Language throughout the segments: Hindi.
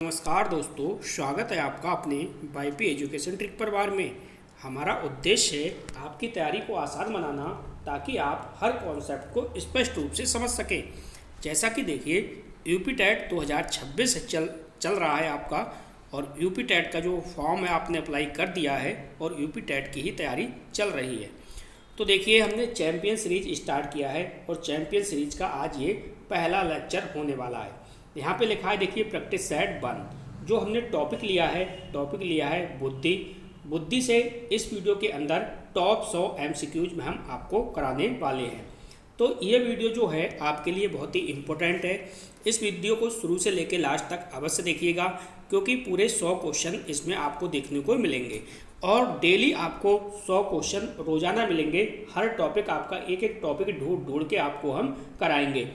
नमस्कार दोस्तों, स्वागत है आपका अपने वाईपी एजुकेशन ट्रिक परिवार में। हमारा उद्देश्य है आपकी तैयारी को आसान बनाना ताकि आप हर कॉन्सेप्ट को स्पष्ट रूप से समझ सकें। जैसा कि देखिए, यूपी टेट 2026 चल रहा है आपका, और यूपी टेट का जो फॉर्म है आपने अप्लाई कर दिया है और यूपी टेट की ही तैयारी चल रही है। तो देखिए, हमने चैम्पियन सीरीज स्टार्ट किया है और चैम्पियन सीरीज का आज ये पहला लेक्चर होने वाला है। यहाँ पे लिखा है, देखिए, प्रैक्टिस सेट 1। जो हमने टॉपिक लिया है बुद्धि से इस वीडियो के अंदर टॉप 100 MCQs में हम आपको कराने वाले हैं। तो ये वीडियो जो है आपके लिए बहुत ही इम्पोर्टेंट है। इस वीडियो को शुरू से लेकर लास्ट तक अवश्य देखिएगा, क्योंकि पूरे 100 क्वेश्चन इसमें आपको देखने को मिलेंगे और डेली आपको 100 क्वेश्चन रोजाना मिलेंगे। हर टॉपिक आपका एक एक टॉपिक ढूंढ के आपको हम कराएंगे।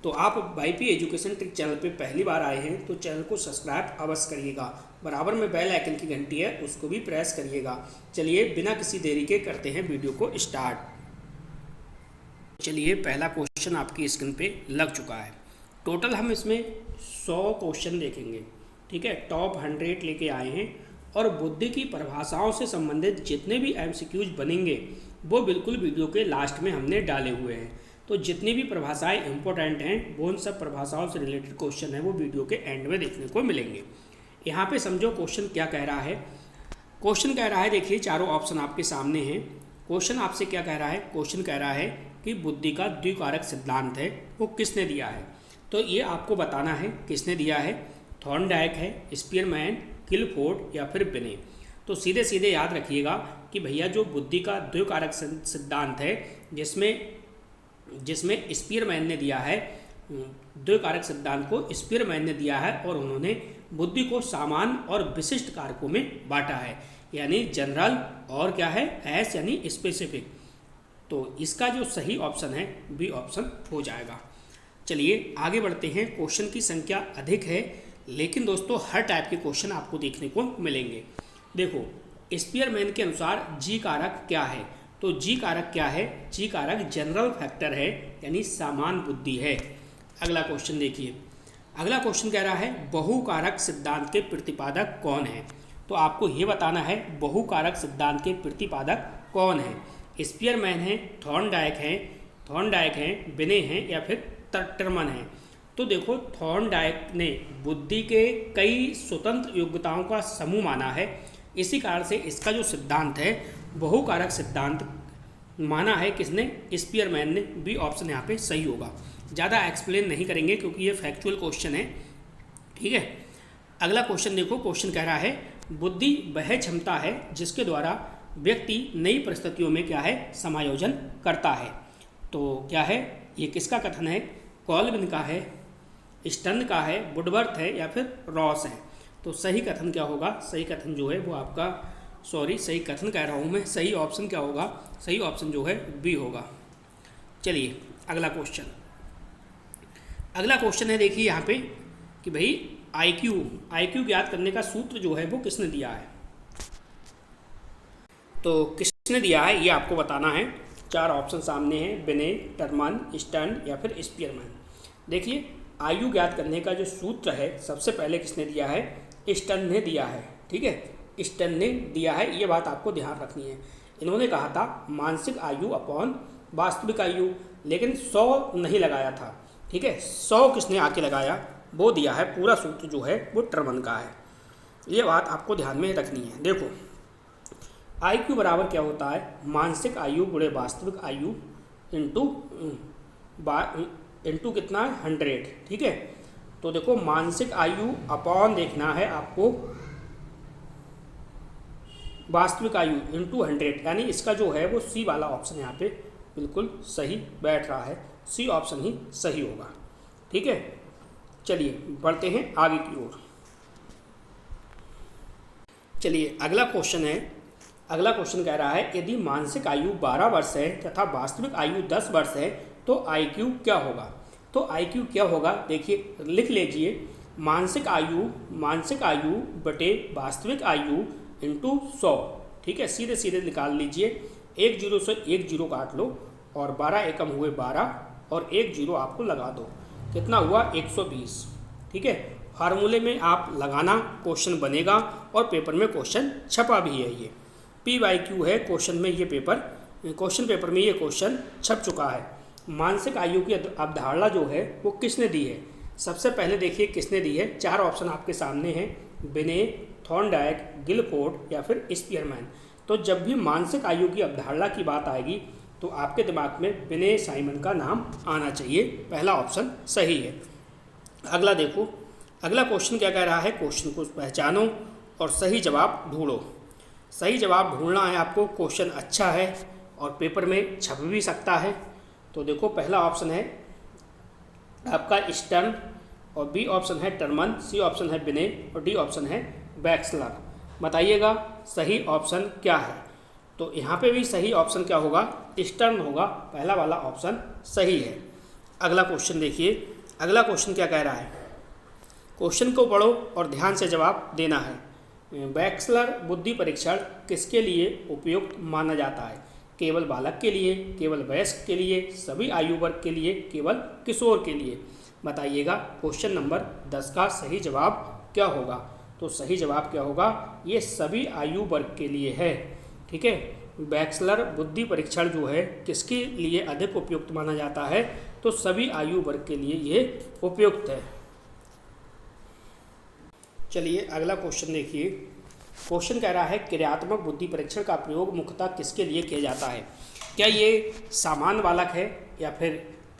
तो आप वाईपी एजुकेशन ट्रिक चैनल पे पहली बार आए हैं तो चैनल को सब्सक्राइब अवश्य करिएगा। बराबर में बेल आइकन की घंटी है, उसको भी प्रेस करिएगा। चलिए बिना किसी देरी के करते हैं वीडियो को स्टार्ट। चलिए, पहला क्वेश्चन आपकी स्क्रीन पे लग चुका है। टोटल हम इसमें 100 क्वेश्चन देखेंगे, ठीक है। टॉप 100 लेके आए हैं और बुद्धि की परिभाषाओं से संबंधित जितने भी MCQs बनेंगे वो बिल्कुल वीडियो के लास्ट में हमने डाले हुए हैं। तो जितनी भी परिभाषाएं इंपॉर्टेंट हैं वो उन सब परिभाषाओं से रिलेटेड क्वेश्चन है वो वीडियो के एंड में देखने को मिलेंगे। यहाँ पे समझो क्वेश्चन क्या कह रहा है। क्वेश्चन कह रहा है, देखिए, चारों ऑप्शन आपके सामने हैं। क्वेश्चन आपसे क्या कह रहा है? क्वेश्चन कह रहा है कि बुद्धि का द्विकारक सिद्धांत है वो किसने दिया है। तो ये आपको बताना है किसने दिया है। थॉर्नडाइक है, स्पीयरमैन, किलफोर्ड या फिर बिने। तो सीधे सीधे याद रखिएगा कि भैया जो बुद्धि का द्विकारक सिद्धांत है जिसमें स्पीयरमैन ने दिया है, द्विकारक सिद्धांत को स्पीयरमैन ने दिया है और उन्होंने बुद्धि को सामान्य और विशिष्ट कारकों में बांटा है, यानी जनरल और क्या है, एस यानी स्पेसिफिक। तो इसका जो सही ऑप्शन है बी ऑप्शन हो जाएगा। चलिए आगे बढ़ते हैं। क्वेश्चन की संख्या अधिक है, लेकिन दोस्तों हर टाइप के क्वेश्चन आपको देखने को मिलेंगे। देखो, स्पीयरमैन के अनुसार जी कारक क्या है? तो जी कारक क्या है? जी कारक जनरल फैक्टर है, यानी सामान्य बुद्धि है। अगला क्वेश्चन देखिए। अगला क्वेश्चन कह रहा है बहुकारक सिद्धांत के प्रतिपादक कौन है? तो आपको ये बताना है बहुकारक सिद्धांत के प्रतिपादक कौन है। स्पीयरमैन है, थॉर्नडाइक हैं, बिने हैं या फिर टर्मन है। तो देखो, थॉर्नडाइक ने बुद्धि के कई स्वतंत्र योग्यताओं का समूह माना है। इसी कारण से इसका जो सिद्धांत है बहुकारक सिद्धांत माना है किसने? स्पीयरमैन ने। बी ऑप्शन यहाँ पे सही होगा। ज़्यादा एक्सप्लेन नहीं करेंगे क्योंकि ये फैक्चुअल क्वेश्चन है, ठीक है। अगला क्वेश्चन देखो। क्वेश्चन कह रहा है बुद्धि वह क्षमता है जिसके द्वारा व्यक्ति नई परिस्थितियों में क्या है, समायोजन करता है। तो क्या है, ये किसका कथन है? कॉल्विन का है, स्टर्न का है, वुडवर्थ है या फिर रॉस है। तो सही कथन क्या होगा? सही कथन जो है वो आपका, सही कथन कह रहा हूँ मैं, सही ऑप्शन क्या होगा? सही ऑप्शन जो है बी होगा। चलिए अगला क्वेश्चन। अगला क्वेश्चन है, देखिए यहाँ पे कि भाई आईक्यू ज्ञात करने का सूत्र जो है वो किसने दिया है। तो किसने दिया है ये आपको बताना है। 4 ऑप्शन सामने हैं, बिने, टर्मन, स्टर्न या फिर स्पीयरमैन। देखिए, आयु ज्ञात करने का जो सूत्र है सबसे पहले किसने दिया है? स्टर्न ने दिया है, ठीक है। स्टर्न ने दिया है, ये बात आपको ध्यान रखनी है। इन्होंने कहा था मानसिक आयु अपॉन वास्तविक आयु, लेकिन 100 नहीं लगाया था, ठीक है। 100 किसने आके लगाया? वो दिया है। पूरा सूत्र जो है वो टर्मन का है। ये बात आपको ध्यान में रखनी है। देखो, आईक्यू बराबर क्या होता है? मानसिक आयु गुणे वास्तविक आयु इंटू कितना है? 100, ठीक है। तो देखो, मानसिक आयु अपॉन देखना है आपको वास्तविक आयु इंटू 100, यानी इसका जो है वो सी वाला ऑप्शन यहाँ पे बिल्कुल सही बैठ रहा है। सी ऑप्शन ही सही होगा, ठीक है। चलिए बढ़ते हैं आगे की ओर। चलिए अगला क्वेश्चन है। अगला क्वेश्चन कह रहा है यदि मानसिक आयु 12 वर्ष है तथा वास्तविक आयु 10 वर्ष है तो आईक्यू क्या होगा? तो आईक्यू क्या होगा? देखिए, लिख लीजिए, मानसिक आयु बटे वास्तविक आयु इंटू 100, ठीक है। सीधे सीधे निकाल लीजिए। 1 0 से 1 0 काट लो और 12 एकम हुए 12 और 1 0 आपको लगा दो। कितना हुआ? 120, ठीक है। फार्मूले में आप लगाना, क्वेश्चन बनेगा और पेपर में क्वेश्चन छपा भी है। ये PYQ है क्वेश्चन में, ये क्वेश्चन पेपर में ये क्वेश्चन छप चुका है। मानसिक आयु की अवधारणा जो है वो किसने दी है? सबसे पहले देखिए किसने दी है। 4 ऑप्शन आपके सामने हैं, बिने, थॉर्नडाइक, गिलफोर्ड या फिर स्पीयरमैन। तो जब भी मानसिक आयु की अवधारणा की बात आएगी तो आपके दिमाग में बिने साइमन का नाम आना चाहिए। पहला ऑप्शन सही है। अगला देखो, अगला क्वेश्चन क्या कह रहा है? क्वेश्चन को पहचानो और सही जवाब ढूंढो। सही जवाब ढूंढना है आपको। क्वेश्चन अच्छा है और पेपर में छप भी सकता है। तो देखो, पहला ऑप्शन है आपका स्टर्न और बी ऑप्शन है टर्मन, सी ऑप्शन है बिने और डी ऑप्शन है वैक्सलर। बताइएगा सही ऑप्शन क्या है? तो यहाँ पे भी सही ऑप्शन क्या होगा? स्टर्न होगा। पहला वाला ऑप्शन सही है। अगला क्वेश्चन देखिए, अगला क्वेश्चन क्या कह रहा है? क्वेश्चन को पढ़ो और ध्यान से जवाब देना है। वैक्सलर बुद्धि परीक्षण किसके लिए उपयुक्त माना जाता है? केवल बालक के लिए, केवल वयस्क के लिए, सभी आयु वर्ग के लिए, केवल किशोर के लिए? बताइएगा क्वेश्चन नंबर 10 का सही जवाब क्या होगा? तो सही जवाब क्या होगा? ये सभी आयु वर्ग के लिए है। ठीक है, वैक्सलर बुद्धि परीक्षण जो है किसके लिए अधिक उपयुक्त माना जाता है? तो सभी आयु वर्ग के लिए ये उपयुक्त है। चलिए अगला क्वेश्चन देखिए। क्वेश्चन कह रहा है क्रियात्मक बुद्धि परीक्षण का प्रयोग मुख्यतः किसके लिए किया जाता है? क्या ये सामान्य बालक है, या फिर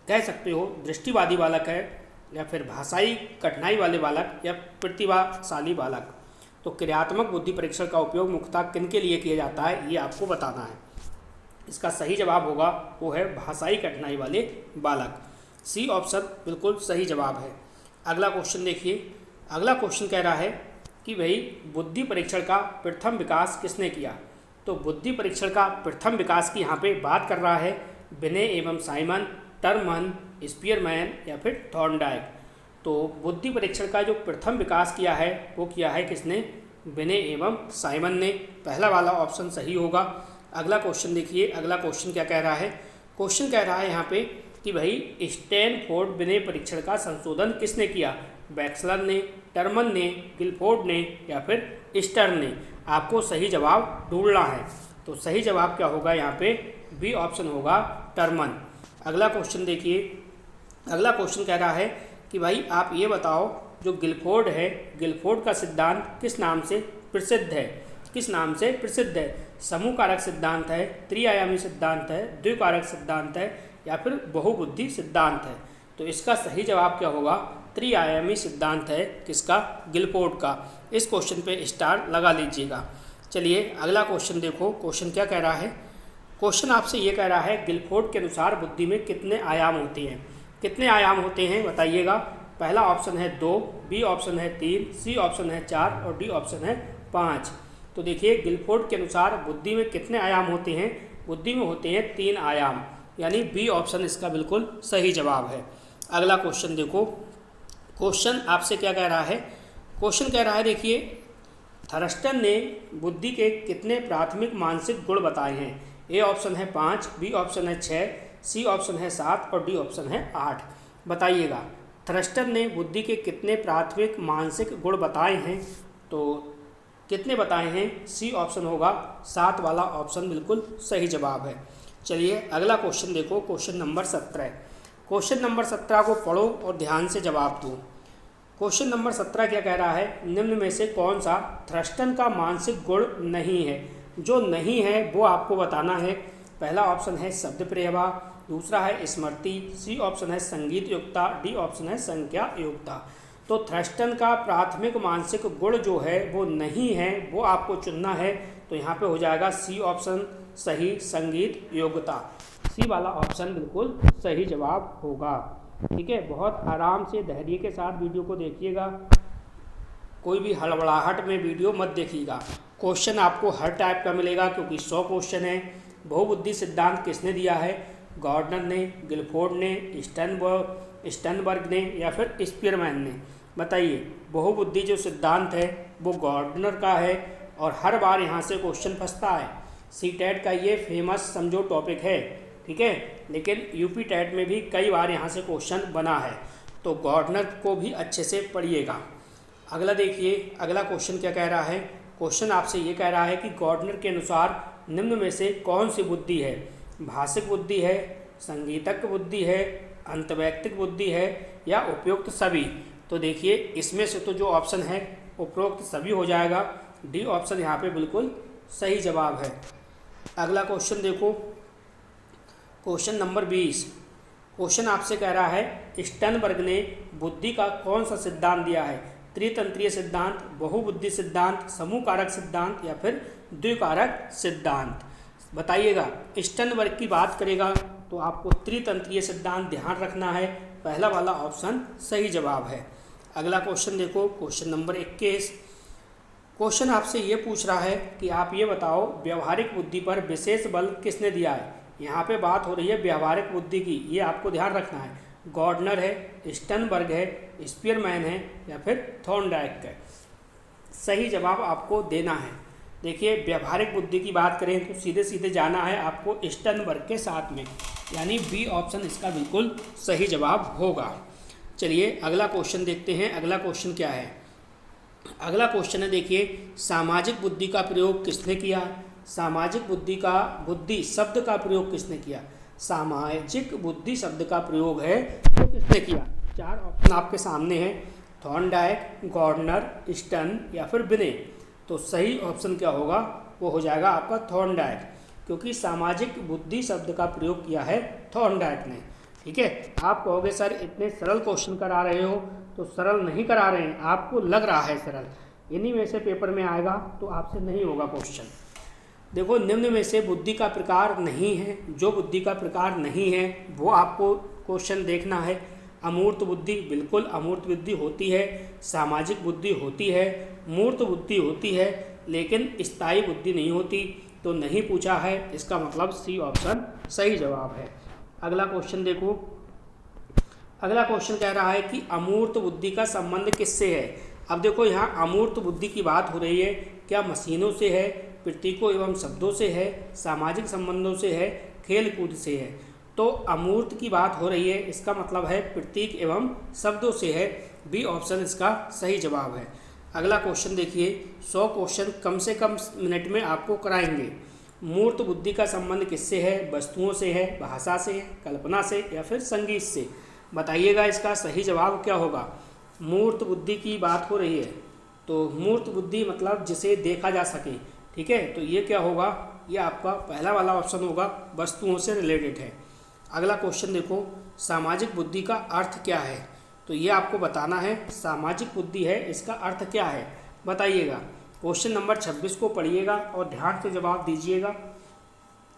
कह सकते हो दृष्टिवादी बालक है, या फिर भाषाई कठिनाई वाले बालक, या प्रतिभाशाली बालक? तो क्रियात्मक बुद्धि परीक्षण का उपयोग मुख्यतः किन के लिए किया जाता है, ये आपको बताना है। इसका सही जवाब होगा वो है भाषाई कठिनाई वाले बालक। सी ऑप्शन बिल्कुल सही जवाब है। अगला क्वेश्चन देखिए। अगला क्वेश्चन कह रहा है कि भाई बुद्धि परीक्षण का प्रथम विकास किसने किया? तो बुद्धि परीक्षण का प्रथम विकास की यहाँ पे बात कर रहा है बिने एवं साइमन, टर्मन, स्पीयरमैन या फिर थॉर्नडाइक। तो बुद्धि परीक्षण का जो प्रथम विकास किया है वो किया है किसने? बिने एवं साइमन ने। पहला वाला ऑप्शन सही होगा। अगला क्वेश्चन देखिए। अगला क्वेश्चन क्या कह रहा है? क्वेश्चन कह रहा है यहाँ पे कि भाई स्टैनफोर्ड बिने परीक्षण का संशोधन किसने किया? वैक्सलर ने, टर्मन ने, गिलफोर्ड ने या फिर स्टर्न ने? आपको सही जवाब ढूंढना है। तो सही जवाब क्या होगा यहाँ पे? बी ऑप्शन होगा, टर्मन। अगला क्वेश्चन देखिए। अगला क्वेश्चन कह रहा है कि भाई आप ये बताओ, जो गिलफोर्ड है, गिलफोर्ड का सिद्धांत किस नाम से प्रसिद्ध है? किस नाम से प्रसिद्ध है? समूह कारक सिद्धांत है, त्रिआयामी सिद्धांत है, द्विकारक सिद्धांत है या फिर बहुबुद्धि सिद्धांत है? तो इसका सही जवाब क्या होगा? त्रिआयामी सिद्धांत है। किसका? गिलफोर्ड का। इस क्वेश्चन पे स्टार लगा लीजिएगा। चलिए अगला क्वेश्चन देखो। क्वेश्चन क्या कह रहा है? क्वेश्चन आपसे ये कह रहा है किलफोर्ड के अनुसार बुद्धि में कितने आयाम होते हैं? कितने आयाम होते हैं बताइएगा। पहला ऑप्शन है 2, बी ऑप्शन है 3, सी ऑप्शन है 4 और डी ऑप्शन है 5। तो देखिए गिलफोर्ड के अनुसार बुद्धि में कितने आयाम होते हैं? बुद्धि में होते हैं 3 आयाम, यानी बी ऑप्शन इसका बिल्कुल सही जवाब है। अगला क्वेश्चन देखो। क्वेश्चन आपसे क्या कह रहा है? क्वेश्चन कह रहा है देखिए, थर्स्टन ने बुद्धि के कितने प्राथमिक मानसिक गुण बताए हैं? ए ऑप्शन है 5, बी ऑप्शन है 6, सी ऑप्शन है 7 और डी ऑप्शन है 8। बताइएगा थर्स्टन ने बुद्धि के कितने प्राथमिक मानसिक गुण बताए हैं? तो कितने बताए हैं? सी ऑप्शन होगा, 7 वाला ऑप्शन बिल्कुल सही जवाब है। चलिए अगला क्वेश्चन देखो। Question number 17। क्वेश्चन नंबर 17 को पढ़ो और ध्यान से जवाब दो। क्वेश्चन नंबर 17 क्या कह रहा है? निम्न में से कौन सा थर्स्टन का मानसिक गुण नहीं है? जो नहीं है वो आपको बताना है। पहला ऑप्शन है शब्द प्रेमा, दूसरा है स्मृति, सी ऑप्शन है संगीत योग्यता, डी ऑप्शन है संज्ञा योग्यता। तो थर्स्टन का प्राथमिक मानसिक गुण जो है वो नहीं है, वो आपको चुनना है। तो यहाँ पे हो जाएगा सी ऑप्शन सही, संगीत योग्यता। सी वाला ऑप्शन बिल्कुल सही जवाब होगा। ठीक है, बहुत आराम से धैर्य के साथ वीडियो को देखिएगा, कोई भी हड़बड़ाहट में वीडियो मत देखिएगा। क्वेश्चन आपको हर टाइप का मिलेगा क्योंकि 100 क्वेश्चन है। बहुबुद्धि सिद्धांत किसने दिया है? गार्डनर ने, गिलफोर्ड ने, स्टर्नबर्ग ने या फिर स्पीयरमैन ने? बताइए बहुबुद्धि जो सिद्धांत है वो गार्डनर का है और हर बार यहाँ से क्वेश्चन फंसता है। सीटेट का ये फेमस समझो टॉपिक है, ठीक है, लेकिन यूपी टेट में भी कई बार यहाँ से क्वेश्चन बना है। तो गार्डनर को भी अच्छे से पढ़िएगा। अगला देखिए, अगला क्वेश्चन क्या कह रहा है। क्वेश्चन आपसे ये कह रहा है कि गॉर्डनर के अनुसार निम्न में से कौन सी बुद्धि है, भाषिक बुद्धि है, संगीतज्ञ बुद्धि है, अंतवैयक्तिक बुद्धि है या उपयुक्त सभी। तो देखिए इसमें से तो जो ऑप्शन है उपरोक्त सभी हो जाएगा। डी ऑप्शन यहाँ पे बिल्कुल सही जवाब है। अगला क्वेश्चन देखो, क्वेश्चन नंबर 20। क्वेश्चन आपसे कह रहा है स्टर्नबर्ग ने बुद्धि का कौन सा सिद्धांत दिया है, त्रितंत्रीय सिद्धांत, बहुबुद्धि सिद्धांत, समूह कारक सिद्धांत या फिर द्विकारक सिद्धांत। बताइएगा। स्टर्नबर्ग की बात करेगा तो आपको त्रितंत्रीय सिद्धांत ध्यान रखना है, पहला वाला ऑप्शन सही जवाब है। अगला क्वेश्चन देखो, क्वेश्चन नंबर 21। क्वेश्चन आपसे ये पूछ रहा है कि आप ये बताओ व्यवहारिक बुद्धि पर विशेष बल किसने दिया है। यहाँ पे बात हो रही है व्यवहारिक बुद्धि की, ये आपको ध्यान रखना है। गॉर्डनर है, स्टर्नबर्ग है, स्पीयरमैन है या फिर थॉर्नडाइक है। सही जवाब आपको देना है। देखिए व्यवहारिक बुद्धि की बात करें तो सीधे सीधे जाना है आपको स्टर्नबर्ग के साथ में, यानी बी ऑप्शन इसका बिल्कुल सही जवाब होगा। चलिए अगला क्वेश्चन देखते हैं। अगला क्वेश्चन क्या है। अगला क्वेश्चन है, देखिए सामाजिक बुद्धि का प्रयोग किसने किया। सामाजिक बुद्धि शब्द का प्रयोग किसने किया। सामाजिक बुद्धि शब्द का प्रयोग है तो किसने किया। चार ऑप्शन आपके सामने हैं, थॉर्नडाइक, गॉर्डनर, स्टर्न या फिर बिने। तो सही ऑप्शन क्या होगा, वो हो जाएगा आपका थॉर्नडाइक, क्योंकि सामाजिक बुद्धि शब्द का प्रयोग किया है थॉर्नडाइक ने। ठीक है। आप कहोगे सर इतने सरल क्वेश्चन करा रहे हो, तो सरल नहीं करा रहे हैं, आपको लग रहा है सरल, इन्हीं में से पेपर में आएगा तो आपसे नहीं होगा क्वेश्चन। देखो निम्न में से बुद्धि का प्रकार नहीं है, जो बुद्धि का प्रकार नहीं है वो आपको क्वेश्चन देखना है। अमूर्त बुद्धि, बिल्कुल अमूर्त बुद्धि होती है, सामाजिक बुद्धि होती है, मूर्त बुद्धि होती है, लेकिन स्थायी बुद्धि नहीं होती। तो नहीं पूछा है, इसका मतलब सी ऑप्शन सही जवाब है। अगला क्वेश्चन देखो। अगला क्वेश्चन कह रहा है कि अमूर्त बुद्धि का संबंध किससे है। अब देखो यहाँ अमूर्त बुद्धि की बात हो रही है, क्या मशीनों से है, प्रतीकों एवं शब्दों से है, सामाजिक संबंधों से है, खेल कूद से है। तो अमूर्त की बात हो रही है, इसका मतलब है प्रतीक एवं शब्दों से है। बी ऑप्शन इसका सही जवाब है। अगला क्वेश्चन देखिए, 100 क्वेश्चन कम से कम मिनट में आपको कराएंगे। मूर्त बुद्धि का संबंध किससे है, वस्तुओं से है, भाषा से है, कल्पना से या फिर संगीत से। बताइएगा इसका सही जवाब क्या होगा। मूर्त बुद्धि की बात हो रही है, तो मूर्त बुद्धि मतलब जिसे देखा जा सके। ठीक है, तो ये क्या होगा, ये आपका पहला वाला ऑप्शन होगा, वस्तुओं से रिलेटेड है। अगला क्वेश्चन देखो, सामाजिक बुद्धि का अर्थ क्या है। तो ये आपको बताना है, सामाजिक बुद्धि है इसका अर्थ क्या है, बताइएगा। क्वेश्चन नंबर 26 को पढ़िएगा और ध्यान से जवाब दीजिएगा।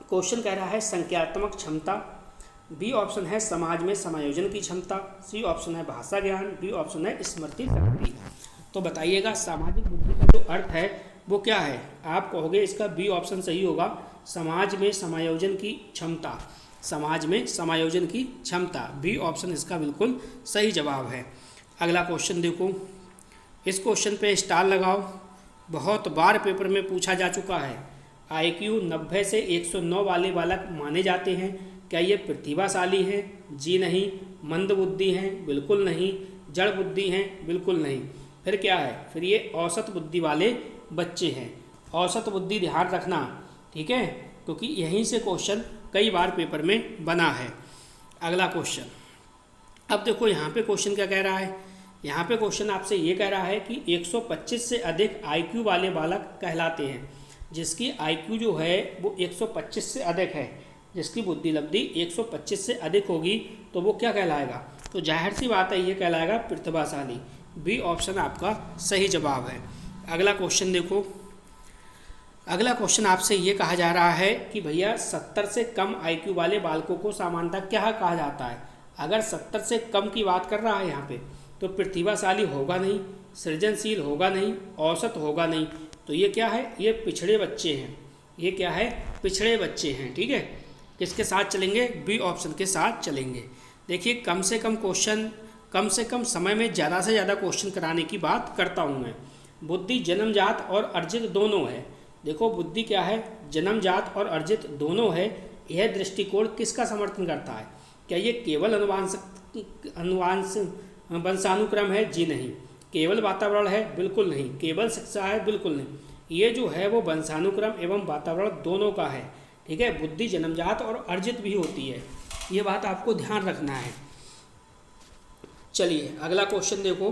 क्वेश्चन कह रहा है संख्यात्मक क्षमता, बी ऑप्शन है समाज में समायोजन की क्षमता, सी ऑप्शन है भाषा ज्ञान, डी ऑप्शन है स्मृति शक्ति। तो बताइएगा सामाजिक बुद्धि का जो अर्थ है वो क्या है। आप कहोगे इसका बी ऑप्शन सही होगा, समाज में समायोजन की क्षमता। समाज में समायोजन की क्षमता, बी ऑप्शन इसका बिल्कुल सही जवाब है। अगला क्वेश्चन देखो, इस क्वेश्चन पे स्टार लगाओ, बहुत बार पेपर में पूछा जा चुका है। IQ 90 से 109 वाले बालक माने जाते हैं, क्या ये प्रतिभाशाली हैं, जी नहीं। मंद बुद्धि हैं, बिल्कुल नहीं। जड़ बुद्धि हैं, बिल्कुल नहीं। फिर क्या है, फिर ये औसत बुद्धि वाले बच्चे हैं। औसत बुद्धि ध्यान रखना, ठीक है, क्योंकि यहीं से क्वेश्चन कई बार पेपर में बना है। अगला क्वेश्चन, अब देखो यहाँ पे क्वेश्चन क्या कह रहा है। यहाँ पे क्वेश्चन आपसे ये कह रहा है कि 125 से अधिक IQ वाले बालक कहलाते हैं। जिसकी IQ जो है वो 125 से अधिक है, जिसकी बुद्धि लब्धि 125 से अधिक होगी तो वो क्या कहलाएगा। तो जाहिर सी बात है ये कहलाएगा प्रतिभाशाली। बी ऑप्शन आपका सही जवाब है। अगला क्वेश्चन देखो, अगला क्वेश्चन आपसे ये कहा जा रहा है कि भैया 70 से कम IQ वाले बालकों को सामान्यतः क्या कहा जाता है। अगर 70 से कम की बात कर रहा है यहाँ पे, तो प्रतिभाशाली होगा नहीं, सृजनशील होगा नहीं, औसत होगा नहीं। तो ये क्या है, ये पिछड़े बच्चे हैं। ये क्या है, पिछड़े बच्चे हैं। ठीक है, किसके साथ चलेंगे, बी ऑप्शन के साथ चलेंगे। देखिए कम से कम क्वेश्चन, कम से कम समय में ज़्यादा से ज़्यादा क्वेश्चन कराने की बात करता हूँ मैं। बुद्धि जन्मजात और अर्जित दोनों है। देखो बुद्धि क्या है, जन्मजात और अर्जित दोनों है। यह दृष्टिकोण किसका समर्थन करता है। क्या ये केवल वंशानुक्रम है, जी नहीं। केवल वातावरण है? बिल्कुल नहीं। केवल शिक्षा है? बिल्कुल नहीं। ये जो है वो वंशानुक्रम एवं वातावरण दोनों का है। ठीक है, बुद्धि जन्मजात और अर्जित भी होती है, ये बात आपको ध्यान रखना है। चलिए अगला क्वेश्चन देखो।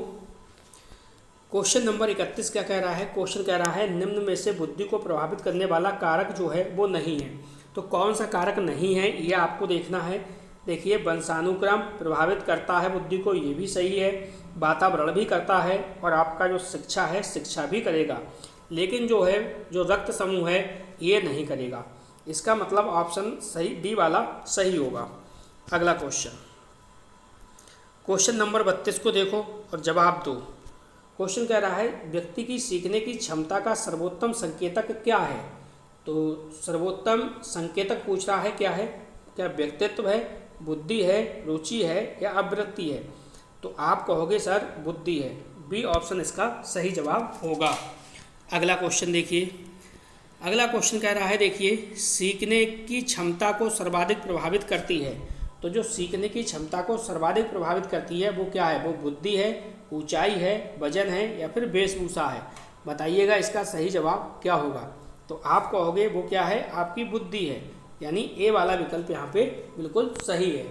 क्वेश्चन नंबर 31 क्या कह रहा है? क्वेश्चन कह रहा है निम्न में से बुद्धि को प्रभावित करने वाला कारक जो है वो नहीं है। तो कौन सा कारक नहीं है ये आपको देखना है। देखिए, वंशानुक्रम प्रभावित करता है बुद्धि को, ये भी सही है। वातावरण भी करता है, और आपका जो शिक्षा है शिक्षा भी करेगा। लेकिन जो है जो रक्त समूह है ये नहीं करेगा। इसका मतलब ऑप्शन सही डी वाला सही होगा। अगला क्वेश्चन, क्वेश्चन नंबर 32 को देखो और जवाब दो। क्वेश्चन कह रहा है व्यक्ति की सीखने की क्षमता का सर्वोत्तम संकेतक क्या है? तो सर्वोत्तम संकेतक पूछ रहा है क्या है? क्या व्यक्तित्व है, बुद्धि है, रुचि है या अवृत्ति है? तो आप कहोगे सर बुद्धि है। बी ऑप्शन इसका सही जवाब होगा। अगला क्वेश्चन देखिए। अगला क्वेश्चन कह रहा है देखिए, सीखने की क्षमता को सर्वाधिक प्रभावित करती है। तो जो सीखने की क्षमता को सर्वाधिक प्रभावित करती है वो क्या है? वो बुद्धि है, ऊंचाई है, वजन है या फिर वेशभूषा है? बताइएगा इसका सही जवाब क्या होगा। तो आप कहोगे वो क्या है? आपकी बुद्धि है, यानी ए वाला विकल्प यहाँ पे बिल्कुल सही है।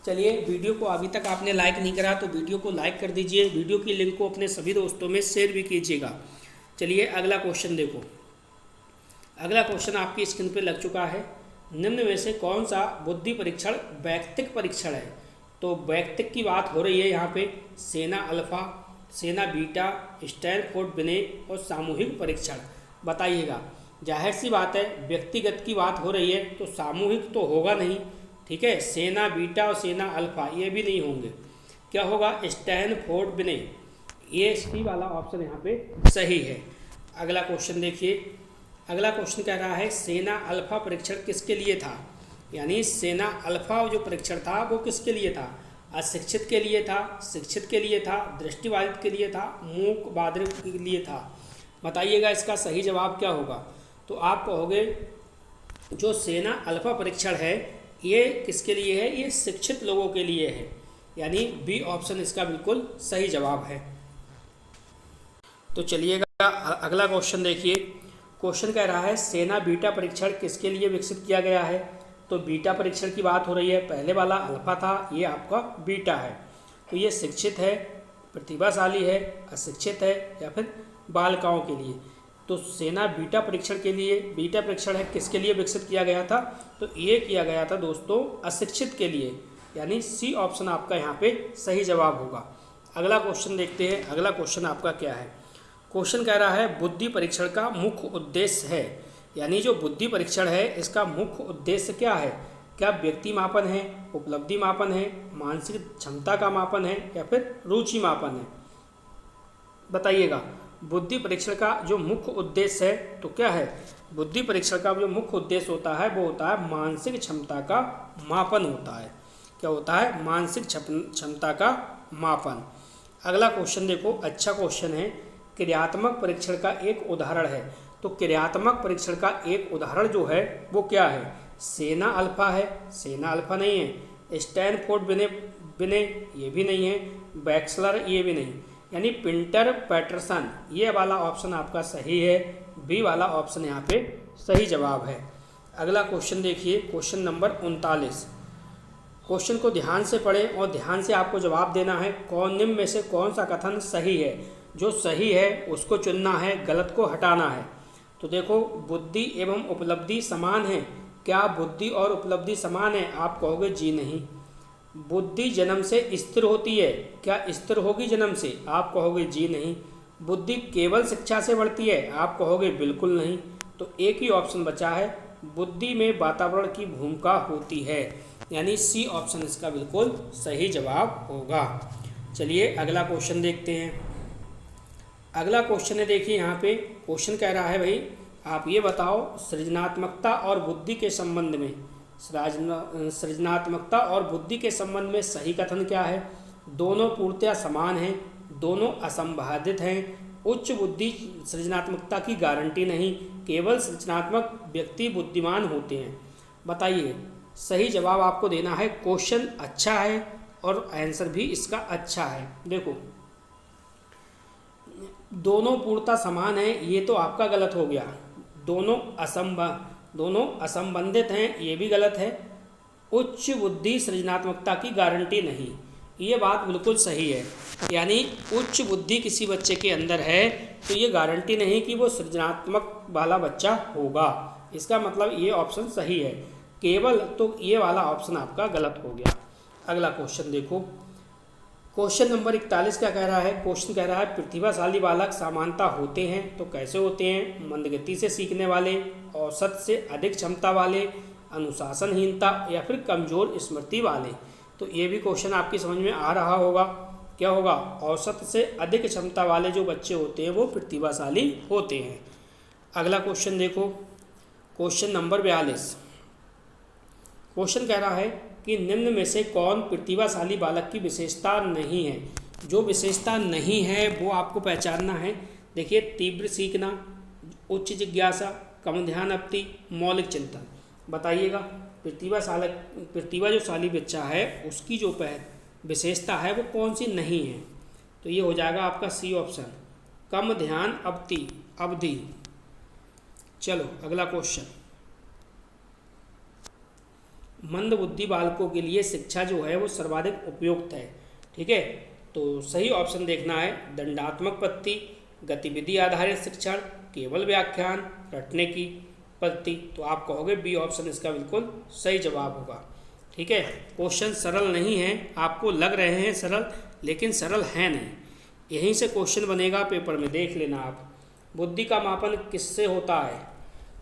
चलिए, वीडियो को अभी तक आपने लाइक नहीं करा तो वीडियो को लाइक कर दीजिए। वीडियो की लिंक को अपने सभी दोस्तों में शेयर भी कीजिएगा। चलिए अगला क्वेश्चन देखो। अगला क्वेश्चन आपकी स्क्रीन पे लग चुका है। निम्न में से कौन सा बुद्धि परीक्षण वैयक्तिक परीक्षण है? तो वैयक्तिक की बात हो रही है यहाँ पे। सेना अल्फा, सेना बीटा, स्टैनफोर्ड बिने और सामूहिक परीक्षण। बताइएगा, जाहिर सी बात है व्यक्तिगत की बात हो रही है तो सामूहिक तो होगा नहीं। ठीक है, सेना बीटा और सेना अल्फा ये भी नहीं होंगे। क्या होगा? स्टैनफोर्ड बिने। ये सी वाला ऑप्शन यहाँ पे सही है। अगला क्वेश्चन देखिए। अगला क्वेश्चन कह रहा है सेना अल्फा परीक्षण किसके लिए था? यानी सेना अल्फा जो परीक्षण था वो किसके लिए था? अशिक्षित के लिए था, शिक्षित के लिए था, दृष्टिबाधित के लिए था, मूक बाधित के लिए था? बताइएगा इसका सही जवाब क्या होगा। तो आप कहोगे जो सेना अल्फा परीक्षण है ये किसके लिए है? ये शिक्षित लोगों के लिए है, यानी बी ऑप्शन इसका बिल्कुल सही जवाब है। तो चलिएगा अगला क्वेश्चन देखिए। क्वेश्चन कह रहा है सेना बीटा परीक्षण किसके लिए विकसित किया गया है? तो बीटा परीक्षण की बात हो रही है। पहले वाला अल्फा था, ये आपका बीटा है। तो ये शिक्षित है, प्रतिभाशाली है, अशिक्षित है या फिर बालिकाओं के लिए? तो सेना बीटा परीक्षण के लिए, बीटा परीक्षण है किसके लिए विकसित किया गया था? तो ये किया गया था दोस्तों अशिक्षित के लिए, यानी सी ऑप्शन आपका यहाँ पे सही जवाब होगा। अगला क्वेश्चन देखते हैं। अगला क्वेश्चन आपका क्या है? क्वेश्चन कह रहा है बुद्धि परीक्षण का मुख्य उद्देश्य है, यानी जो बुद्धि परीक्षण है इसका मुख्य उद्देश्य क्या है? क्या व्यक्ति मापन है, उपलब्धि मापन है, मानसिक क्षमता का मापन है या फिर रुचि मापन है? बताइएगा, बुद्धि परीक्षण का जो मुख्य उद्देश्य है तो क्या है? बुद्धि परीक्षण का जो मुख्य उद्देश्य होता है वो होता है मानसिक क्षमता का मापन होता है। क्या होता है? मानसिक क्षमता का मापन। अगला क्वेश्चन देखो, अच्छा क्वेश्चन है। क्रियात्मक परीक्षण का एक उदाहरण है। तो क्रियात्मक परीक्षण का एक उदाहरण जो है वो क्या है? सेना अल्फा है, सेना अल्फा नहीं है। स्टैनफोर्ड बिने ये भी नहीं है। बैक्सलर ये भी नहीं, यानी पिंटर पैटरसन ये वाला ऑप्शन आपका सही है। बी वाला ऑप्शन यहाँ पे सही जवाब है। अगला क्वेश्चन देखिए, क्वेश्चन नंबर 39। क्वेश्चन को ध्यान से पढ़ें और ध्यान से आपको जवाब देना है। निम्न में से कौन सा कथन सही है? जो सही है उसको चुनना है, गलत को हटाना है। तो देखो, बुद्धि एवं उपलब्धि समान है। क्या बुद्धि और उपलब्धि समान है? आप कहोगे जी नहीं। बुद्धि जन्म से स्थिर होती है। क्या स्थिर होगी जन्म से? आप कहोगे जी नहीं। बुद्धि केवल शिक्षा से बढ़ती है? आप कहोगे बिल्कुल नहीं। तो एक ही ऑप्शन बचा है, बुद्धि में वातावरण की भूमिका होती है, यानी सी ऑप्शन इसका बिल्कुल सही जवाब होगा। चलिए अगला क्वेश्चन देखते हैं। अगला क्वेश्चन है देखिए, यहाँ पे क्वेश्चन कह रहा है भाई आप ये बताओ सृजनात्मकता और बुद्धि के संबंध में, सृजनात्मकता और बुद्धि के संबंध में सही कथन क्या है? दोनों पूर्णतया समान हैं, दोनों असंबाधित हैं, उच्च बुद्धि सृजनात्मकता की गारंटी नहीं, केवल सृजनात्मक व्यक्ति बुद्धिमान होते हैं। बताइए, सही जवाब आपको देना है। क्वेश्चन अच्छा है और आंसर भी इसका अच्छा है। देखो, दोनों पूर्णतः समान हैं, ये तो आपका गलत हो गया। दोनों असंबंधित हैं, ये भी गलत है। उच्च बुद्धि सृजनात्मकता की गारंटी नहीं, ये बात बिल्कुल सही है। यानी उच्च बुद्धि किसी बच्चे के अंदर है तो ये गारंटी नहीं कि वो सृजनात्मक वाला बच्चा होगा। इसका मतलब ये ऑप्शन सही है केवल, तो ये वाला ऑप्शन आपका गलत हो गया। अगला क्वेश्चन देखो, क्वेश्चन नंबर 41 क्या कह रहा है। क्वेश्चन कह रहा है प्रतिभाशाली बालक समानता होते हैं तो कैसे होते हैं। मंदगति से सीखने वाले, औसत से अधिक क्षमता वाले, अनुशासनहीनता या फिर कमजोर स्मृति वाले। तो ये भी क्वेश्चन आपकी समझ में आ रहा होगा। क्या होगा, औसत से अधिक क्षमता वाले जो बच्चे होते हैं वो प्रतिभाशाली होते हैं। अगला क्वेश्चन देखो, क्वेश्चन नंबर 42। क्वेश्चन कह रहा है कि निम्न में से कौन प्रतिभाशाली बालक की विशेषता नहीं है। जो विशेषता नहीं है वो आपको पहचानना है। देखिए, तीव्र सीखना, उच्च जिज्ञासा, कम ध्यान-अप्ति, मौलिक चिंतन। बताइएगा प्रतिभा जो शाली बच्चा है उसकी जो विशेषता है वो कौन सी नहीं है। तो ये हो जाएगा आपका सी ऑप्शन, कम ध्यान अवधि। चलो अगला क्वेश्चन, मंदबुद्धि बालकों के लिए शिक्षा जो है वो सर्वाधिक उपयुक्त है। ठीक है, तो सही ऑप्शन देखना है दंडात्मक पद्धति, गतिविधि आधारित शिक्षण, केवल व्याख्यान, रटने की पद्धति। तो आप कहोगे बी ऑप्शन इसका बिल्कुल सही जवाब होगा। ठीक है, क्वेश्चन सरल नहीं है, आपको लग रहे हैं सरल लेकिन सरल है नहीं। यहीं से क्वेश्चन बनेगा पेपर में, देख लेना आप। बुद्धि का मापन किससे होता है,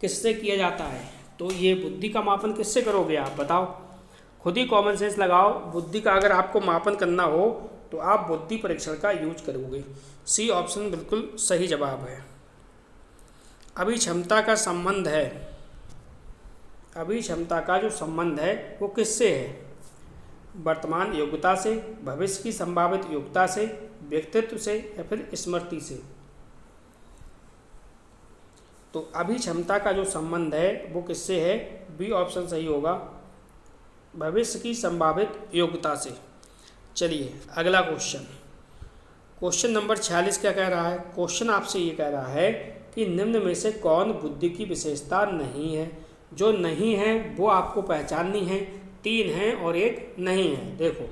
किससे किया जाता है। तो ये बुद्धि का मापन किससे करोगे आप बताओ, खुद ही कॉमन सेंस लगाओ। बुद्धि का अगर आपको मापन करना हो तो आप बुद्धि परीक्षण का यूज करोगे। सी ऑप्शन बिल्कुल सही जवाब है। अभी क्षमता का संबंध है, अभी क्षमता का जो संबंध है वो किससे है। वर्तमान योग्यता से, भविष्य की संभावित योग्यता से, व्यक्तित्व से या फिर स्मृति से। तो अभी क्षमता का जो संबंध है वो किससे है, बी ऑप्शन सही होगा, भविष्य की संभावित योग्यता से। चलिए अगला क्वेश्चन, क्वेश्चन नंबर 46 क्या कह रहा है। क्वेश्चन आपसे ये कह रहा है कि निम्न में से कौन बुद्धि की विशेषता नहीं है। जो नहीं है वो आपको पहचाननी है, 3 हैं और 1 नहीं है। देखो,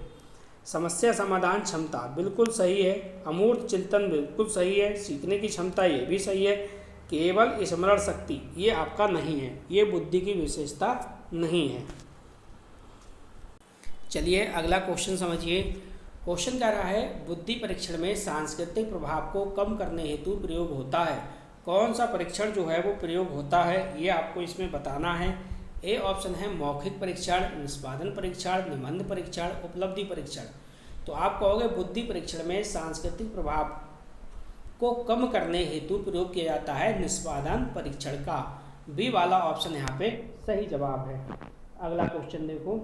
समस्या समाधान क्षमता बिल्कुल सही है, अमूर्त चिंतन बिल्कुल सही है, सीखने की क्षमता ये भी सही है, केवल स्मरण शक्ति ये आपका नहीं है, ये बुद्धि की विशेषता नहीं है। चलिए अगला क्वेश्चन समझिए। क्वेश्चन कह रहा है बुद्धि परीक्षण में सांस्कृतिक प्रभाव को कम करने हेतु प्रयोग होता है। कौन सा परीक्षण जो है वो प्रयोग होता है ये आपको इसमें बताना है। ए ऑप्शन है मौखिक परीक्षण, निष्पादन परीक्षण, निबंध परीक्षण, उपलब्धि परीक्षण। तो आप कहोगे बुद्धि परीक्षण में सांस्कृतिक प्रभाव को कम करने हेतु प्रयोग किया जाता है निष्पादन परीक्षण का। बी वाला ऑप्शन यहाँ पे सही जवाब है। अगला क्वेश्चन देखो,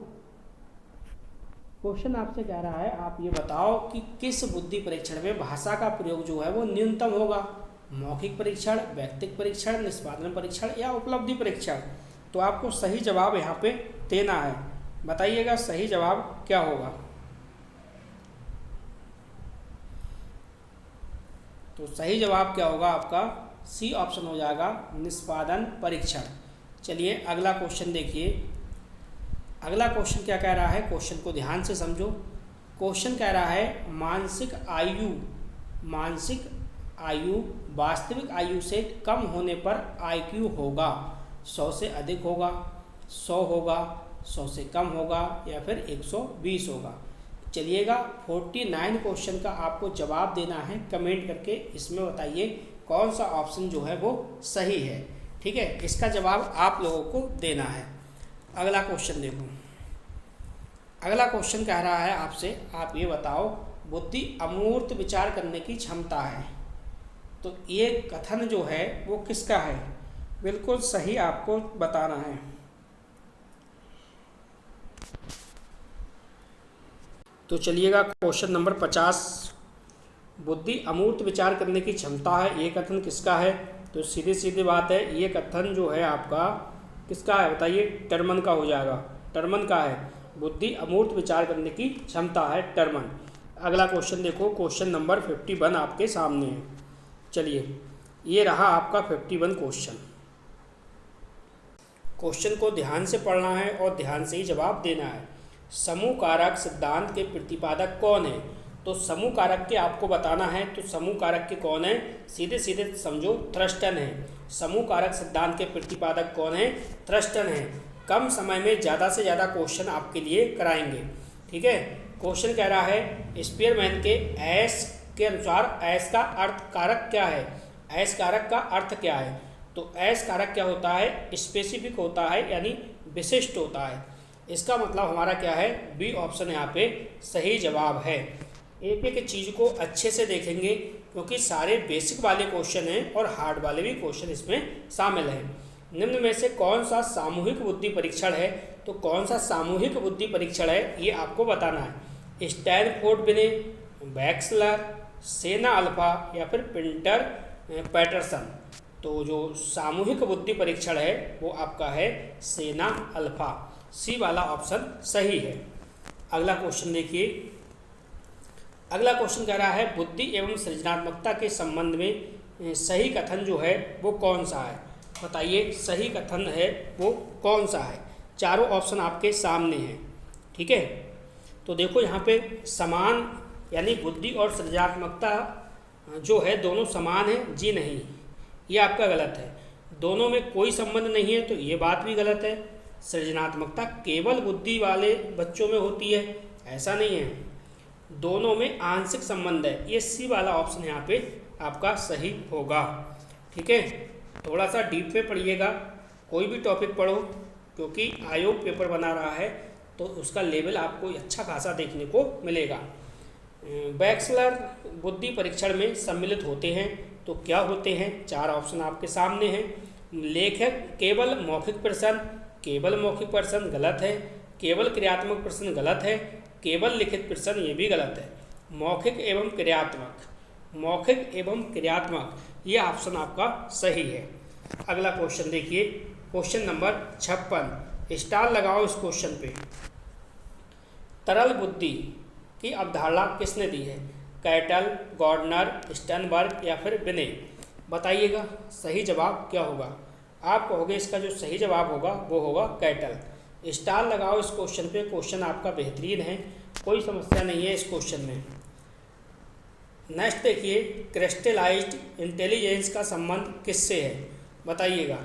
क्वेश्चन आपसे कह रहा है आप ये बताओ कि किस बुद्धि परीक्षण में भाषा का प्रयोग जो है वो न्यूनतम होगा। मौखिक परीक्षण, व्यक्तिक परीक्षण, निष्पादन परीक्षण या उपलब्धि परीक्षण। तो आपको सही जवाब यहाँ पे देना है, बताइएगा सही जवाब क्या होगा। तो सही जवाब क्या होगा आपका, सी ऑप्शन हो जाएगा निष्पादन परीक्षण। चलिए अगला क्वेश्चन देखिए। अगला क्वेश्चन क्या कह रहा है, क्वेश्चन को ध्यान से समझो। क्वेश्चन कह रहा है मानसिक आयु वास्तविक आयु से कम होने पर IQ होगा। 100 से अधिक होगा, 100 होगा, 100 से कम होगा या फिर 120 होगा। चलिएगा 49 क्वेश्चन का आपको जवाब देना है कमेंट करके। इसमें बताइए कौन सा ऑप्शन जो है वो सही है। ठीक है, इसका जवाब आप लोगों को देना है। अगला क्वेश्चन देखो। अगला क्वेश्चन कह रहा है आपसे आप ये बताओ बुद्धि अमूर्त विचार करने की क्षमता है। तो ये कथन जो है वो किसका है, बिल्कुल सही आपको बताना है। तो चलिएगा क्वेश्चन नंबर 50, बुद्धि अमूर्त विचार करने की क्षमता है, ये कथन किसका है। तो सीधी सीधी बात है, ये कथन जो है आपका किसका है बताइए, टर्मन का हो जाएगा। टर्मन का है, बुद्धि अमूर्त विचार करने की क्षमता है टर्मन। अगला क्वेश्चन देखो, क्वेश्चन नंबर 51 आपके सामने है। चलिए, ये रहा आपका 51 क्वेश्चन। क्वेश्चन को ध्यान से पढ़ना है और ध्यान से ही जवाब देना है। समूह कारक सिद्धांत के प्रतिपादक कौन है? तो समूह कारक के आपको बताना है, तो समूह कारक के कौन है? सीधे सीधे समझो, थ्रस्टन है। समूह कारक सिद्धांत के प्रतिपादक कौन है? थ्रस्टन है। कम समय में ज़्यादा से ज़्यादा क्वेश्चन आपके लिए कराएंगे, ठीक है। क्वेश्चन कह रहा है स्पीयरमैन के एस के अनुसार एस का अर्थ कारक क्या है? एस कारक का अर्थ क्या है? तो एस कारक क्या होता है? स्पेसिफिक होता है, यानी विशिष्ट होता है। इसका मतलब हमारा क्या है? बी ऑप्शन यहाँ पे सही जवाब है। एक एक चीज़ को अच्छे से देखेंगे क्योंकि सारे बेसिक वाले क्वेश्चन हैं और हार्ड वाले भी क्वेश्चन इसमें शामिल हैं। निम्न में से कौन सा सामूहिक बुद्धि परीक्षण है? तो कौन सा सामूहिक बुद्धि परीक्षण है ये आपको बताना है। स्टैनफोर्ड बिने, वैक्सलर, सेना अल्फा या फिर पिंटर पैटरसन। तो जो सामूहिक बुद्धि परीक्षण है वो आपका है सेना अल्फा। सी वाला ऑप्शन सही है। अगला क्वेश्चन देखिए। अगला क्वेश्चन कह रहा है बुद्धि एवं सृजनात्मकता के संबंध में सही कथन जो है वो कौन सा है? बताइए, सही कथन है वो कौन सा है? चारों ऑप्शन आपके सामने हैं, ठीक है। तो देखो यहाँ पे समान, यानी बुद्धि और सृजनात्मकता जो है दोनों समान है, जी नहीं, ये आपका गलत है। दोनों में कोई संबंध नहीं है, तो ये बात भी गलत है। सृजनात्मकता केवल बुद्धि वाले बच्चों में होती है, ऐसा नहीं है, दोनों में आंशिक संबंध है। ये सी वाला ऑप्शन यहाँ पे आपका सही होगा, ठीक है। थोड़ा सा डीप में पढ़िएगा, कोई भी टॉपिक पढ़ो, क्योंकि आयोग पेपर बना रहा है तो उसका लेवल आपको अच्छा खासा देखने को मिलेगा। वैक्सलर बुद्धि परीक्षण में सम्मिलित होते हैं, तो क्या होते हैं? चार ऑप्शन आपके सामने हैं। लेखक केवल मौखिक प्रश्न, केवल मौखिक प्रश्न गलत है। केवल क्रियात्मक प्रश्न गलत है। केवल लिखित प्रश्न ये भी गलत है। मौखिक एवं क्रियात्मक, मौखिक एवं क्रियात्मक ये ऑप्शन आपका सही है। अगला क्वेश्चन देखिए, क्वेश्चन नंबर 56। स्टार लगाओ इस क्वेश्चन पे। तरल बुद्धि की अवधारणा किसने दी है? कैटल, गॉर्डनर, स्टर्नबर्ग या फिर बिने? बताइएगा सही जवाब क्या होगा। आप कहोगे इसका जो सही जवाब होगा वो होगा कैटल। स्टार लगाओ इस क्वेश्चन पे। क्वेश्चन आपका बेहतरीन है, कोई समस्या नहीं है इस क्वेश्चन में। नेक्स्ट देखिए, क्रिस्टलाइज्ड इंटेलिजेंस का संबंध किससे है? बताइएगा।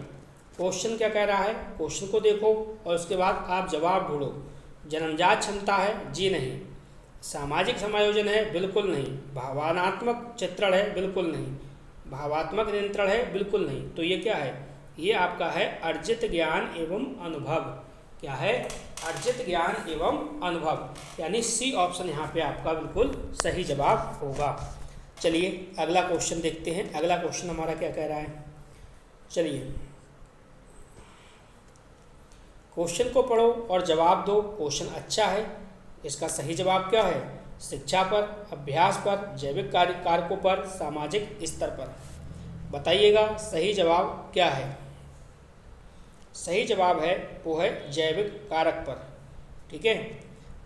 क्वेश्चन क्या कह रहा है, क्वेश्चन को देखो और उसके बाद आप जवाब ढूंढो। जन्मजात क्षमता है? जी नहीं। सामाजिक समायोजन है? बिल्कुल नहीं। भावनात्मक चित्रण है? बिल्कुल नहीं। भावात्मक नियंत्रण है? बिल्कुल नहीं। तो ये क्या है? ये आपका है अर्जित ज्ञान एवं अनुभव। क्या है? अर्जित ज्ञान एवं अनुभव, यानी सी ऑप्शन यहाँ पे आपका बिल्कुल सही जवाब होगा। चलिए अगला क्वेश्चन देखते हैं। अगला क्वेश्चन हमारा क्या कह रहा है, चलिए क्वेश्चन को पढ़ो और जवाब दो। क्वेश्चन अच्छा है, इसका सही जवाब क्या है? शिक्षा पर, अभ्यास पर, जैविक कारकों पर, सामाजिक स्तर पर। बताइएगा सही जवाब क्या है। सही जवाब है वो है जैविक कारक पर, ठीक है।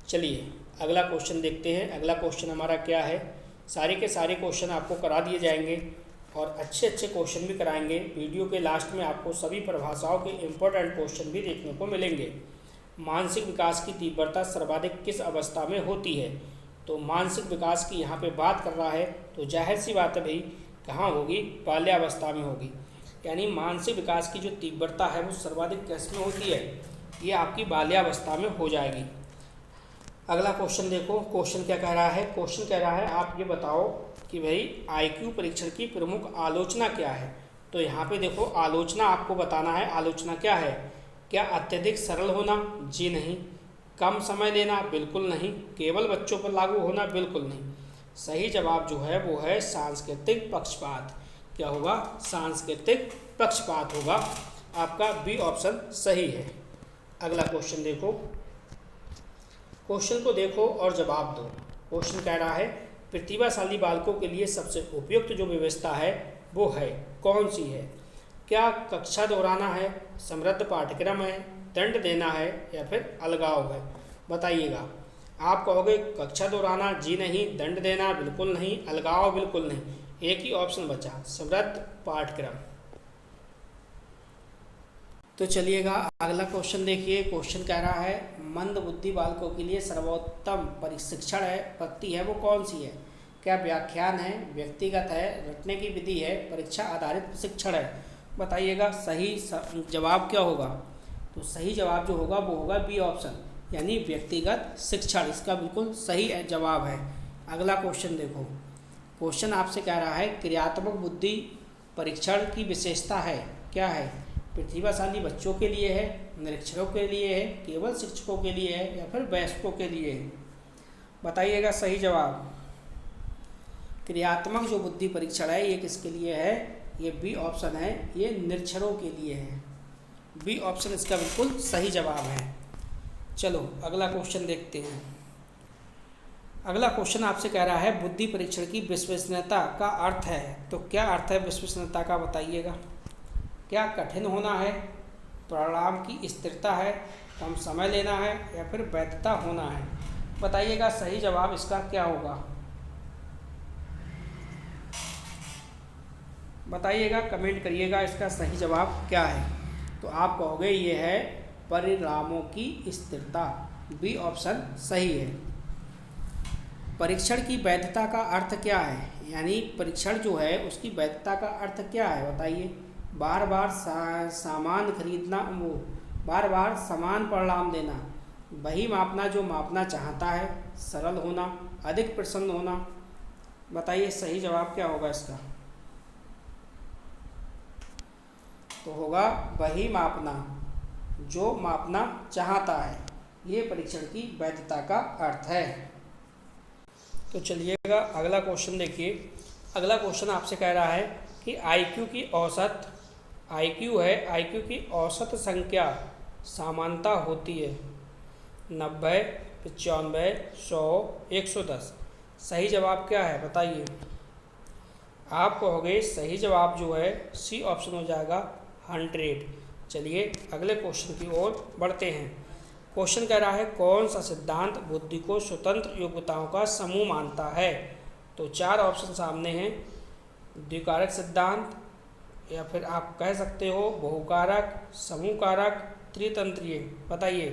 चलिए अगला क्वेश्चन देखते हैं। अगला क्वेश्चन हमारा क्या है, सारे के सारे क्वेश्चन आपको करा दिए जाएंगे और अच्छे अच्छे क्वेश्चन भी कराएंगे। वीडियो के लास्ट में आपको सभी परिभाषाओं के इम्पोर्टेंट क्वेश्चन भी देखने को मिलेंगे। मानसिक विकास की तीव्रता सर्वाधिक किस अवस्था में होती है? तो मानसिक विकास की यहाँ पे बात कर रहा है, तो जाहिर सी बात है भाई कहाँ होगी? बाल्यावस्था में होगी। यानी मानसिक विकास की जो तीव्रता है वो सर्वाधिक किस में होती है? ये आपकी बाल्यावस्था में हो जाएगी। अगला क्वेश्चन देखो, क्वेश्चन क्या कह रहा है। क्वेश्चन कह रहा है आप ये बताओ कि भाई IQ परीक्षण की प्रमुख आलोचना क्या है। तो यहाँ पे देखो आलोचना आपको बताना है। आलोचना क्या है? क्या अत्यधिक सरल होना? जी नहीं। कम समय लेना? बिल्कुल नहीं। केवल बच्चों पर लागू होना? बिल्कुल नहीं। सही जवाब जो है वो है सांस्कृतिक पक्षपात। क्या होगा? सांस्कृतिक पक्षपात होगा। आपका बी ऑप्शन सही है। अगला क्वेश्चन देखो, क्वेश्चन को देखो और जवाब दो। क्वेश्चन कह रहा है प्रतिभाशाली बालकों के लिए सबसे उपयुक्त जो व्यवस्था है वो है कौन सी है? क्या कक्षा दोहराना है, समृद्ध पाठ्यक्रम है, दंड देना है या फिर अलगाव है? बताइएगा। आप कहोगे कक्षा दोहराना? जी नहीं। दंड देना? बिल्कुल नहीं। अलगाव? बिल्कुल नहीं। एक ही ऑप्शन बचा, समृद्ध पाठ्यक्रम। तो चलिएगा अगला क्वेश्चन देखिए। क्वेश्चन कह रहा है मंद बुद्धि बालकों के लिए सर्वोत्तम प्रशिक्षण पद्धति है वो कौन सी है? क्या व्याख्यान है, व्यक्तिगत है, रटने की विधि है, परीक्षा आधारित प्रशिक्षण है? बताइएगा सही जवाब क्या होगा। तो सही जवाब जो होगा वो होगा बी ऑप्शन, यानी व्यक्तिगत शिक्षण, इसका बिल्कुल सही जवाब है। अगला क्वेश्चन देखो। क्वेश्चन आपसे कह रहा है क्रियात्मक बुद्धि परीक्षण की विशेषता है, क्या है? प्रतिभाशाली बच्चों के लिए है, निरीक्षकों के लिए है, केवल शिक्षकों के लिए है, या फिर वयस्कों के लिए है? बताइएगा सही जवाब। क्रियात्मक जो बुद्धि परीक्षण है ये किसके लिए है? ये बी ऑप्शन है, ये निरीक्षकों के लिए है। बी ऑप्शन इसका बिल्कुल सही जवाब है। चलो अगला क्वेश्चन देखते हैं। अगला क्वेश्चन आपसे कह रहा है बुद्धि परीक्षण की विश्वसनीयता का अर्थ है। तो क्या अर्थ है विश्वसनीयता का, बताइएगा। क्या कठिन होना है, परिणाम की स्थिरता है, कम समय लेना है, या फिर वैधता होना है? बताइएगा सही जवाब इसका क्या होगा। बताइएगा, कमेंट करिएगा इसका सही जवाब क्या है। तो आप कहोगे ये है परिणामों की स्थिरता, बी ऑप्शन सही है। परीक्षण की वैधता का अर्थ क्या है, यानी परीक्षण जो है उसकी वैधता का अर्थ क्या है बताइए। बार बार सामान खरीदना, वो बार बार समान परिणाम देना, वही मापना जो मापना चाहता है, सरल होना, अधिक प्रसन्न होना? बताइए सही जवाब क्या होगा इसका। तो होगा वही मापना जो मापना चाहता है, ये परीक्षण की वैधता का अर्थ है। तो चलिएगा अगला क्वेश्चन देखिए। अगला क्वेश्चन आपसे कह रहा है कि आईक्यू की औसत, आईक्यू है, आईक्यू की औसत संख्या समानता होती है 90, 95, 100, 110। सही जवाब क्या है बताइए। आप कहोगे सही जवाब जो है सी ऑप्शन हो जाएगा 100। चलिए अगले क्वेश्चन की ओर बढ़ते हैं। क्वेश्चन कह रहा है कौन सा सिद्धांत बुद्धि को स्वतंत्र योग्यताओं का समूह मानता है? तो 4 ऑप्शन सामने हैं, द्विकारक सिद्धांत, या फिर आप कह सकते हो बहुकारक, समूह कारक, त्रितंत्रीय। बताइए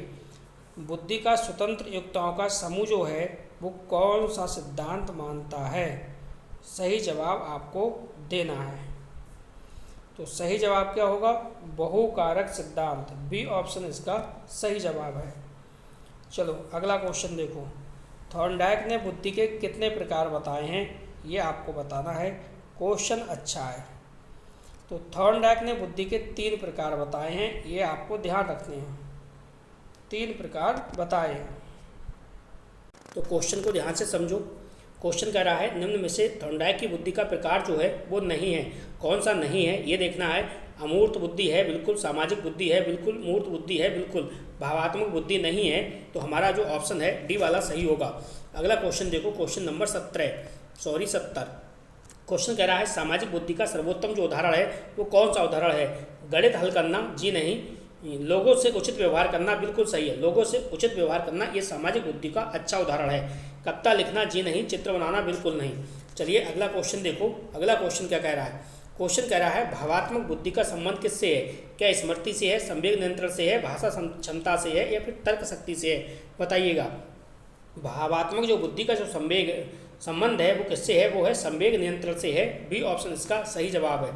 बुद्धि का स्वतंत्र योग्यताओं का समूह जो है वो कौन सा सिद्धांत मानता है? सही जवाब आपको देना है। तो सही जवाब क्या होगा? बहुकारक सिद्धांत, बी ऑप्शन इसका सही जवाब है। चलो अगला क्वेश्चन देखो। थॉर्नडाइक ने बुद्धि के कितने प्रकार बताए हैं, ये आपको बताना है। क्वेश्चन अच्छा है। तो थॉर्नडाइक ने बुद्धि के 3 प्रकार बताए हैं, ये आपको ध्यान रखने हैं। 3 प्रकार बताए हैं। तो क्वेश्चन को ध्यान से समझो। क्वेश्चन कह रहा है निम्न में से थॉर्नडाइक की बुद्धि का प्रकार जो है वो नहीं है। कौन सा नहीं है ये देखना है। अमूर्त बुद्धि है बिल्कुल, सामाजिक बुद्धि है बिल्कुल, मूर्त बुद्धि है बिल्कुल, भावात्मक बुद्धि नहीं है। तो हमारा जो ऑप्शन है डी वाला सही होगा। अगला क्वेश्चन देखो, क्वेश्चन नंबर 70। क्वेश्चन कह रहा है सामाजिक बुद्धि का सर्वोत्तम जो उदाहरण है वो कौन सा उदाहरण है? गणित हल करना, जी नहीं। लोगों से उचित व्यवहार करना, बिल्कुल सही है। लोगों से उचित व्यवहार करना ये सामाजिक बुद्धि का अच्छा उदाहरण है। कविता लिखना, जी नहीं। चित्र बनाना, बिल्कुल नहीं। चलिए अगला क्वेश्चन देखो। अगला क्वेश्चन क्या कह रहा है? क्वेश्चन कह रहा है भावात्मक बुद्धि का संबंध किससे है? क्या स्मृति से है, संवेग नियंत्रण से है, भाषा क्षमता से है, या फिर तर्क शक्ति से है? बताइएगा। भावात्मक जो बुद्धि का जो संबंध है वो किससे है? वो है संवेग नियंत्रण से है। बी ऑप्शन इसका सही जवाब है।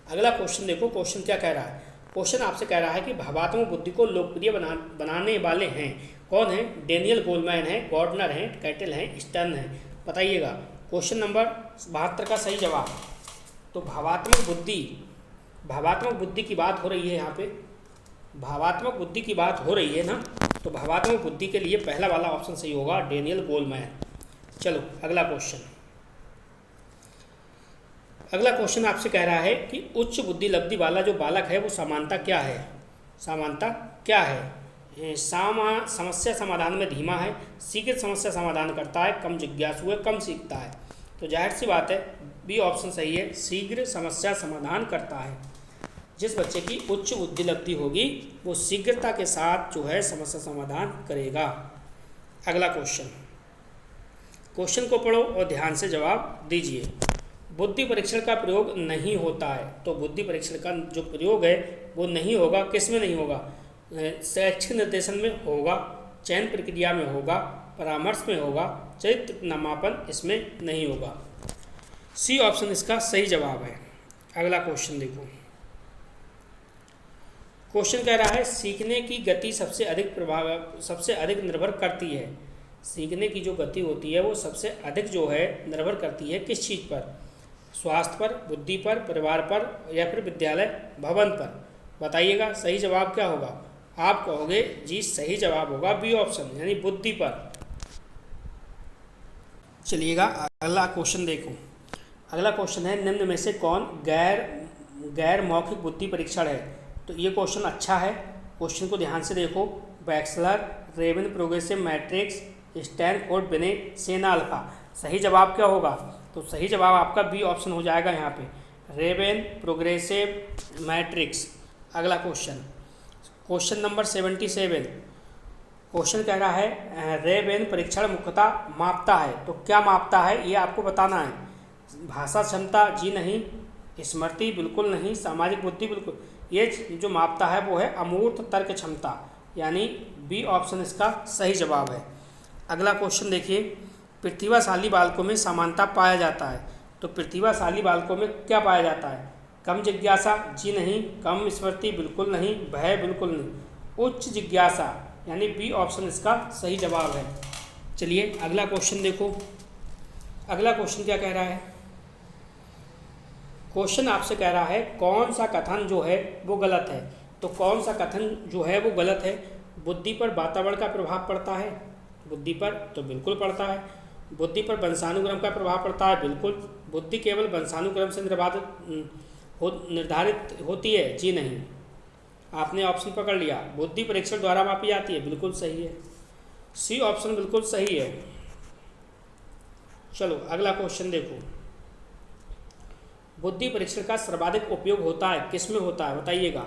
अगला क्वेश्चन देखो। क्वेश्चन क्या कह रहा है? क्वेश्चन आपसे कह रहा है कि भावात्मक बुद्धि को लोकप्रिय बनाने वाले हैं कौन है? डेनियल गोलमैन है, गॉर्डनर है, कैटल है, स्टर्न है? बताइएगा। क्वेश्चन नंबर 72 का सही जवाब। तो भावात्मक बुद्धि की बात हो रही है यहाँ पे, भावात्मक बुद्धि की बात हो रही है ना, तो भावात्मक बुद्धि के लिए पहला वाला ऑप्शन सही होगा, डेनियल गोलमैन। चलो अगला क्वेश्चन। अगला क्वेश्चन आपसे कह रहा है कि उच्च बुद्धि लब्धि वाला जो बालक है वो समानता क्या है? समानता क्या है? समस्या समाधान में धीमा है, शीघ्र समस्या समाधान करता है, कम जिज्ञासु है, कम सीखता है। तो जाहिर सी बात है बी ऑप्शन सही है, शीघ्र समस्या समाधान करता है। जिस बच्चे की उच्च बुद्धि लब्धि होगी वो शीघ्रता के साथ जो है समस्या समाधान करेगा। अगला क्वेश्चन को पढ़ो और ध्यान से जवाब दीजिए। बुद्धि परीक्षण का प्रयोग नहीं होता है। तो बुद्धि परीक्षण का जो प्रयोग है वो नहीं होगा। किस में नहीं होगा? शैक्षिक निर्देशन में होगा, चयन प्रक्रिया में होगा, परामर्श में होगा, चरित्र नामापन इसमें नहीं होगा। सी ऑप्शन इसका सही जवाब है। अगला क्वेश्चन देखो। क्वेश्चन कह रहा है सीखने की गति सबसे अधिक निर्भर करती है। सीखने की जो गति होती है वो सबसे अधिक जो है निर्भर करती है किस चीज़ पर? स्वास्थ्य पर, बुद्धि पर, परिवार पर या फिर विद्यालय भवन पर? बताइएगा सही जवाब क्या होगा। आप कहोगे जी सही जवाब होगा बी ऑप्शन, यानी बुद्धि पर। चलिएगा अगला क्वेश्चन देखो। अगला क्वेश्चन है निम्न में से कौन गैर मौखिक बुद्धि परीक्षण है? तो ये क्वेश्चन अच्छा है। क्वेश्चन को ध्यान से देखो। Wechsler, Raven progressive matrix, Stanford Binet, सेना अल्फा। सही जवाब क्या होगा? तो सही जवाब आपका बी ऑप्शन हो जाएगा यहाँ पे, रेवन प्रोग्रेसिव मैट्रिक्स। अगला क्वेश्चन नंबर 77। क्वेश्चन कह रहा है रेवन परीक्षण मुख्यतः मापता है। तो क्या मापता है ये आपको बताना है। भाषा क्षमता जी नहीं, स्मृति बिल्कुल नहीं, सामाजिक बुद्धि बिल्कुल। ये जो मापता है वो है अमूर्त तर्क क्षमता, यानी बी ऑप्शन इसका सही जवाब है। अगला क्वेश्चन देखिए। प्रतिभाशाली बालकों में समानता पाया जाता है। तो प्रतिभाशाली बालकों में क्या पाया जाता है? कम जिज्ञासा जी नहीं, कम स्मृति बिल्कुल नहीं, भय बिल्कुल नहीं, उच्च जिज्ञासा, यानी बी ऑप्शन इसका सही जवाब है। चलिए अगला क्वेश्चन देखो। अगला क्वेश्चन क्या कह रहा है? क्वेश्चन आपसे कह रहा है कौन सा कथन जो है वो गलत है। तो कौन सा कथन जो है वो गलत है? बुद्धि पर वातावरण का प्रभाव पड़ता है। बुद्धि पर तो बिल्कुल पड़ता है। बुद्धि पर वंशानुक्रम का प्रभाव पड़ता है, बिल्कुल। बुद्धि केवल वंशानुक्रम से निर्धारित होती है जी नहीं। आपने ऑप्शन पकड़ लिया। बुद्धि परीक्षण द्वारा मापी जाती है, बिल्कुल सही है। सी ऑप्शन बिल्कुल सही है। चलो अगला क्वेश्चन देखो। बुद्धि परीक्षण का सर्वाधिक उपयोग होता है किस में होता है? बताइएगा।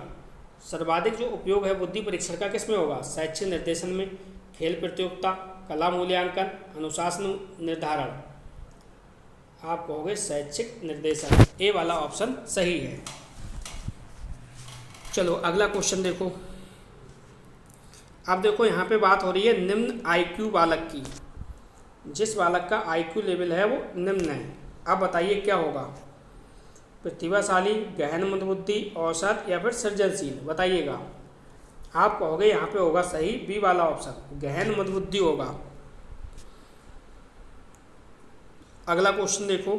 सर्वाधिक जो उपयोग है बुद्धि परीक्षण का किस में होगा? शैक्षिक निर्देशन में, खेल प्रतियोगिता, कला मूल्यांकन, अनुशासन निर्धारण। आप कहोगे शैक्षिक निर्देशन, ए वाला ऑप्शन सही है। चलो अगला क्वेश्चन देखो। अब देखो यहाँ पे बात हो रही है निम्न आईक्यू बालक की। जिस बालक का आईक्यू लेवल है वो निम्न है। अब बताइए क्या होगा? प्रतिभाशाली, गहन मंदबुद्धि, औसत या फिर सृजनशील? बताइएगा। आप कहोगे यहाँ पे होगा सही बी वाला ऑप्शन, गहन मंदबुद्धि होगा। अगला क्वेश्चन देखो।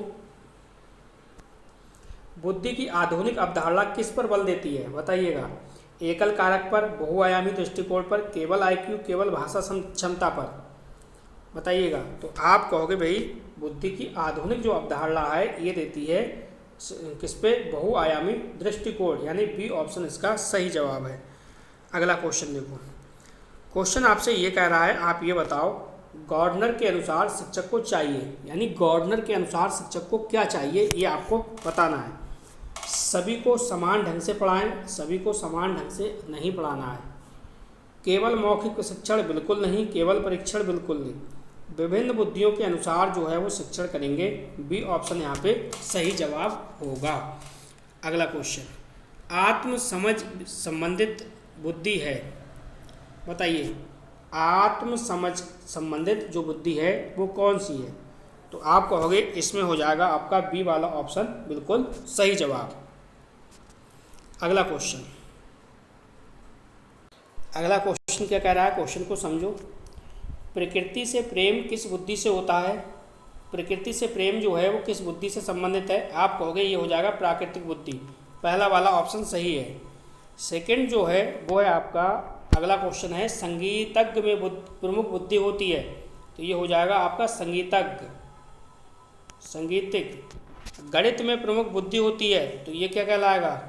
बुद्धि की आधुनिक अवधारणा किस पर बल देती है? बताइएगा। एकल कारक पर, बहुआयामी दृष्टिकोण पर, केवल आईक्यू, केवल भाषा क्षमता पर? बताइएगा। तो आप कहोगे भाई बुद्धि की आधुनिक जो अवधारणा है ये देती है किस पे? बहुआयामी दृष्टिकोण, यानी बी ऑप्शन इसका सही जवाब है। अगला क्वेश्चन देखो। क्वेश्चन आपसे ये कह रहा है आप ये बताओ गॉर्डनर के अनुसार शिक्षक को चाहिए, यानी गॉर्डनर के अनुसार शिक्षक को क्या चाहिए ये आपको बताना है। सभी को समान ढंग से पढ़ाएं, सभी को समान ढंग से नहीं पढ़ाना है। केवल मौखिक प्रशिक्षण बिल्कुल नहीं, केवल परीक्षण बिल्कुल नहीं। विभिन्न बुद्धियों के अनुसार जो है वो शिक्षण करेंगे, बी ऑप्शन यहाँ पे सही जवाब होगा। अगला क्वेश्चन, आत्म समझ संबंधित बुद्धि है। बताइए आत्म समझ संबंधित जो बुद्धि है वो कौन सी है? तो आप कहोगे इसमें हो जाएगा आपका बी वाला ऑप्शन बिल्कुल सही जवाब। अगला क्वेश्चन क्या कह रहा है? क्वेश्चन को समझो। प्रकृति से प्रेम किस बुद्धि से होता है? प्रकृति से प्रेम जो है वो किस बुद्धि से संबंधित है? आप कहोगे ये हो जाएगा प्राकृतिक बुद्धि, पहला वाला ऑप्शन सही है। सेकंड जो है वो है आपका, अगला क्वेश्चन है संगीतज्ञ में प्रमुख बुद्धि होती है, तो ये हो जाएगा आपका संगीतज्ञ, संगीतिक। गणित में प्रमुख बुद्धि होती है तो ये क्या कहलाएगा?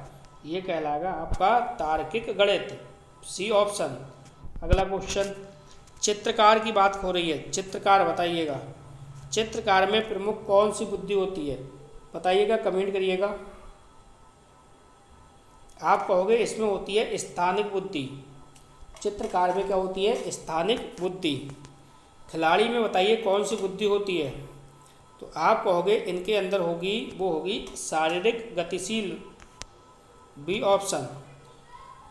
ये कहलाएगा आपका तार्किक गणित, सी ऑप्शन। अगला क्वेश्चन, चित्रकार की बात हो रही है, चित्रकार बताइएगा। चित्रकार में प्रमुख कौन सी बुद्धि होती है? बताइएगा, कमेंट करिएगा। आप कहोगे इसमें होती है स्थानिक बुद्धि। चित्रकार में क्या होती है? स्थानिक बुद्धि। खिलाड़ी में बताइए कौन सी बुद्धि होती है? तो आप कहोगे इनके अंदर होगी, वो होगी शारीरिक गतिशील, बी ऑप्शन।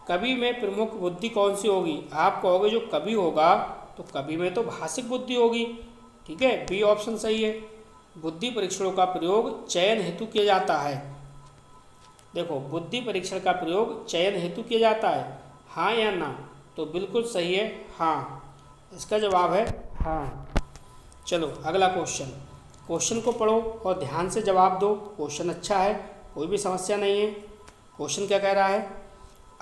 कवि में प्रमुख बुद्धि कौन सी होगी? आप कहोगे जो कवि होगा तो कवि में तो भाषिक बुद्धि होगी, ठीक है, बी ऑप्शन सही है। बुद्धि परीक्षणों का प्रयोग चयन हेतु किया जाता है। देखो, बुद्धि परीक्षण का प्रयोग चयन हेतु किया जाता है, हाँ या ना? तो बिल्कुल सही है, हाँ। इसका जवाब है हाँ। चलो अगला क्वेश्चन। क्वेश्चन को पढ़ो और ध्यान से जवाब दो। क्वेश्चन अच्छा है, कोई भी समस्या नहीं है। क्वेश्चन क्या कह रहा है?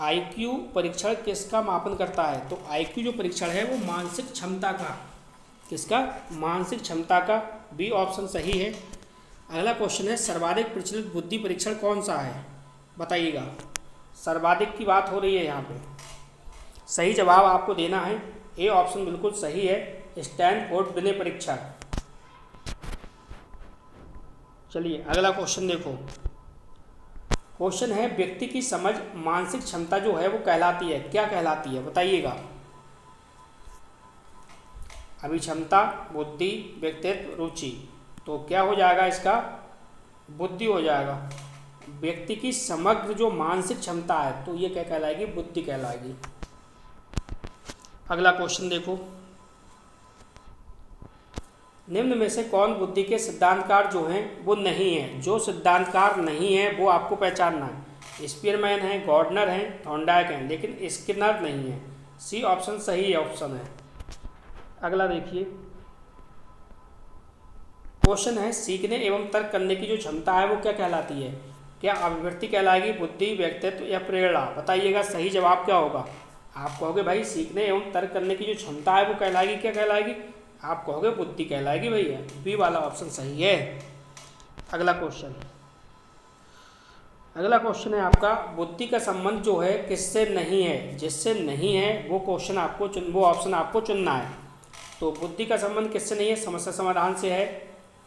आईक्यू परीक्षण किसका मापन करता है? तो आईक्यू जो परीक्षण है वो मानसिक क्षमता का, किसका? मानसिक क्षमता का, बी ऑप्शन सही है। अगला क्वेश्चन है सर्वाधिक प्रचलित बुद्धि परीक्षण कौन सा है? बताइएगा। सर्वाधिक की बात हो रही है यहाँ पे। सही जवाब आपको देना है, ए ऑप्शन बिल्कुल सही है, स्टैनफोर्ड बिने परीक्षण। चलिए अगला क्वेश्चन देखो। क्वेश्चन है व्यक्ति की समझ मानसिक क्षमता जो है वो कहलाती है, क्या कहलाती है? बताइएगा। अभिक्षमता, बुद्धि, व्यक्तित्व, रुचि। तो क्या हो जाएगा इसका? बुद्धि हो जाएगा। व्यक्ति की समग्र जो मानसिक क्षमता है तो ये क्या कहलाएगी? बुद्धि कहलाएगी। अगला क्वेश्चन देखो। निम्न में से कौन बुद्धि के सिद्धांतकार जो हैं वो नहीं है? जो सिद्धांतकार नहीं है वो आपको पहचानना है। स्पीयरमैन है, गॉर्डनर है, थॉर्नडाइक है, लेकिन स्किनर नहीं है। सी ऑप्शन सही ऑप्शन है। अगला देखिए। क्वेश्चन है सीखने एवं तर्क करने की जो क्षमता है वो क्या कहलाती है? क्या अभिव्यक्ति कहलाएगी, बुद्धि, व्यक्तित्व या प्रेरणा? बताइएगा सही जवाब क्या होगा। आप कहोगे भाई सीखने एवं तर्क करने की जो क्षमता है वो कहलाएगी, क्या कहलाएगी? आप कहोगे बुद्धि कहलाएगी भैया, बी वाला ऑप्शन सही है। अगला क्वेश्चन। अगला क्वेश्चन है आपका बुद्धि का संबंध जो है किससे नहीं है? जिससे नहीं है वो क्वेश्चन आपको वो ऑप्शन आपको चुनना है। तो बुद्धि का संबंध किससे नहीं है? समस्या समाधान से है,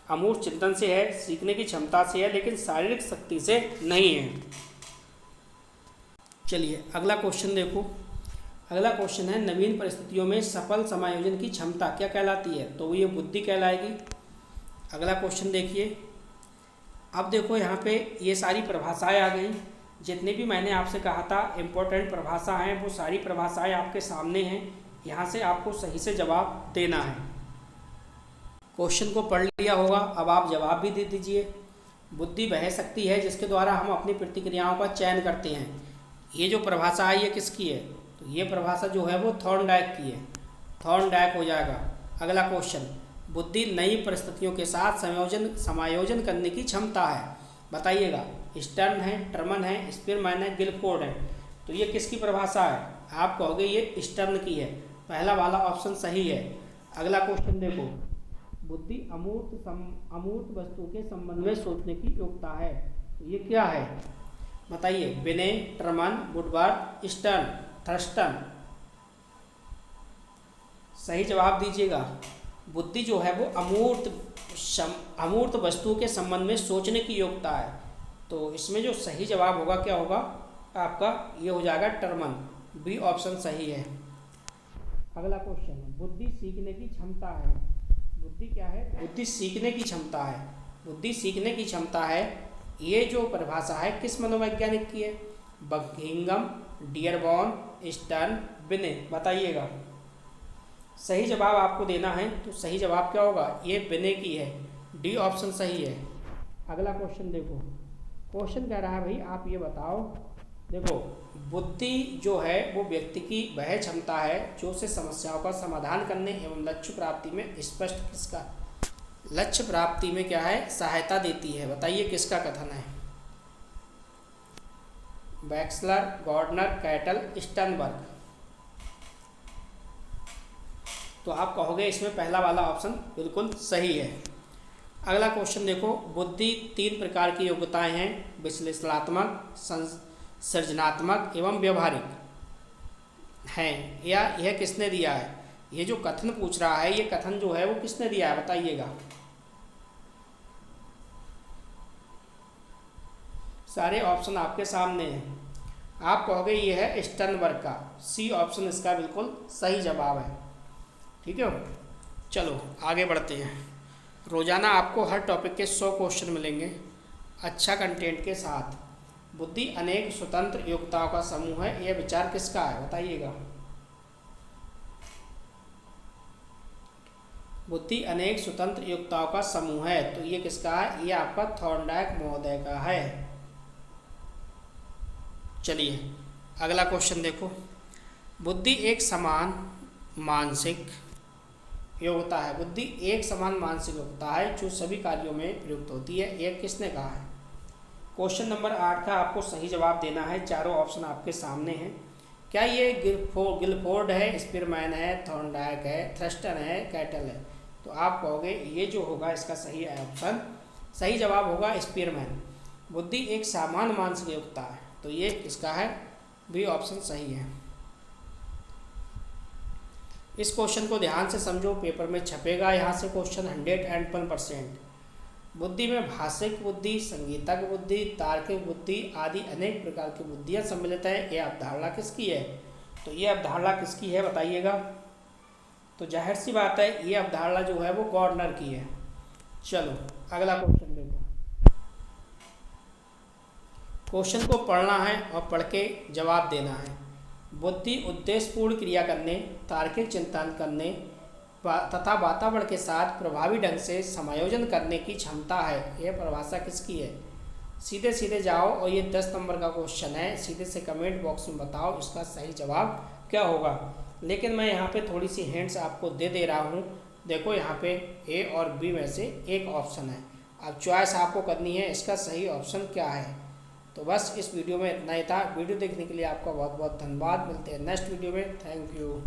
अमूर्त चिंतन से है, सीखने की क्षमता से है, लेकिन शारीरिक शक्ति से नहीं है। चलिए अगला क्वेश्चन देखो। अगला क्वेश्चन है नवीन परिस्थितियों में सफल समायोजन की क्षमता क्या कहलाती है? तो ये बुद्धि कहलाएगी। अगला क्वेश्चन देखिए। अब देखो यहाँ पे ये सारी परिभाषाएं आ गई, जितनी भी मैंने आपसे कहा था इम्पोर्टेंट परिभाषा हैं वो सारी परिभाषाएं आपके सामने हैं। यहाँ से आपको सही से जवाब देना है। क्वेश्चन को पढ़ लिया होगा, अब आप जवाब भी दे दीजिए। बुद्धि वह शक्ति है जिसके द्वारा हम अपनी प्रतिक्रियाओं का चयन करते हैं। ये जो परिभाषा है ये किसकी है? तो ये परिभाषा जो है वो थॉर्नडाइक की है, थॉर्नडाइक हो जाएगा। अगला क्वेश्चन, बुद्धि नई परिस्थितियों के साथ समायोजन करने की क्षमता है। बताइएगा। स्टर्न है, टर्मन है, स्पीयरमैन है, गिलफोर्ड है। तो ये किसकी परिभाषा है? आप कहोगे ये स्टर्न की है, पहला वाला ऑप्शन सही है। अगला क्वेश्चन देखो। बुद्धि अमूर्त वस्तु के संबंध में सोचने की योग्यता है। तो ये क्या है? बताइए। बिने, टर्मन, वुडवर्ड, स्टर्न, थर्स्टन। सही जवाब दीजिएगा। बुद्धि जो है वो अमूर्त वस्तु के संबंध में सोचने की योग्यता है। तो इसमें जो सही जवाब होगा क्या होगा आपका? ये हो जाएगा टर्मन, बी ऑप्शन सही है। अगला क्वेश्चन, बुद्धि सीखने की क्षमता है। बुद्धि क्या है? बुद्धि सीखने की क्षमता है। बुद्धि सीखने की क्षमता है। ये जो परिभाषा है किस मनोवैज्ञानिक की है? बकिंघम, डियरबॉर्न, स्टर्न, बिने। बताइएगा। सही जवाब आपको देना है, तो सही जवाब क्या होगा? ये बिने की है, डी ऑप्शन सही है। अगला क्वेश्चन देखो। क्वेश्चन कह रहा है भाई आप ये बताओ। देखो, बुद्धि जो है वो व्यक्ति की वह क्षमता है जो उसे समस्याओं का समाधान करने एवं लक्ष्य प्राप्ति में लक्ष्य प्राप्ति में क्या है? सहायता देती है। बताइए किसका कथन है? वैक्सलर, गॉर्डनर, कैटल, स्टर्नबर्ग। तो आप कहोगे इसमें पहला वाला ऑप्शन बिल्कुल सही है। अगला क्वेश्चन देखो। बुद्धि 3 प्रकार की योग्यताएं हैं, विश्लेषणात्मक, सृजनात्मक एवं व्यवहारिक हैं। या यह किसने दिया है? ये जो कथन पूछ रहा है ये कथन जो है वो किसने दिया है? बताइएगा। सारे ऑप्शन आपके सामने हैं। आप कहोगे ये है स्टर्नबर्ग का, सी ऑप्शन इसका बिल्कुल सही जवाब है। ठीक है, चलो आगे बढ़ते हैं। रोज़ाना आपको हर टॉपिक के 100 क्वेश्चन मिलेंगे अच्छा कंटेंट के साथ। बुद्धि अनेक स्वतंत्र योग्यताओं का समूह है, यह विचार किसका है बताइएगा। बुद्धि अनेक स्वतंत्र योग्यताओं का समूह है, तो ये किसका है, ये आपका थॉर्नडाइक महोदय का है। चलिए अगला क्वेश्चन देखो। बुद्धि एक समान मानसिक योग्यता है। बुद्धि एक समान मानसिक योग्यता है जो सभी कार्यों में प्रयुक्त होती है, यह किसने कहा है। क्वेश्चन नंबर 8 का आपको सही जवाब देना है। चारों ऑप्शन आपके सामने हैं। क्या ये गिलफोर्ड है, स्पीरमैन है, थॉर्नडाइक है, थ्रस्टन है, कैटल है। तो आप कहोगे ये जो होगा इसका सही ऑप्शन, सही जवाब होगा स्पीरमैन। बुद्धि एक सामान्य मानसिक योग्यता है, तो ये किसका है, बी ऑप्शन सही है। इस क्वेश्चन को ध्यान से समझो, पेपर में छपेगा यहाँ से क्वेश्चन 101%। बुद्धि में भाषिक बुद्धि, संगीतज्ञ बुद्धि, तार्किक बुद्धि आदि अनेक प्रकार की बुद्धियाँ सम्मिलित है। ये अवधारणा किसकी है, तो ये अवधारणा किसकी है बताइएगा। तो जाहिर सी बात है ये अवधारणा जो है वो गॉर्डनर की है। चलो अगला क्वेश्चन देखो। क्वेश्चन को पढ़ना है और पढ़ के जवाब देना है। बुद्धि उद्देश्यपूर्ण क्रिया करने, तार्किक चिंतन करने तथा वातावरण के साथ प्रभावी ढंग से समायोजन करने की क्षमता है। यह परिभाषा किसकी है। सीधे सीधे जाओ और ये 10 नंबर का क्वेश्चन है, सीधे से कमेंट बॉक्स में बताओ इसका सही जवाब क्या होगा। लेकिन मैं यहाँ पे थोड़ी सी हिंट्स आपको दे रहा हूँ। देखो यहाँ पे ए और बी में से एक ऑप्शन है, अब चॉइस आपको करनी है इसका सही ऑप्शन क्या है। तो बस इस वीडियो में इतना ही था। वीडियो देखने के लिए आपका बहुत बहुत धन्यवाद। मिलते हैं नेक्स्ट वीडियो में। Thank you.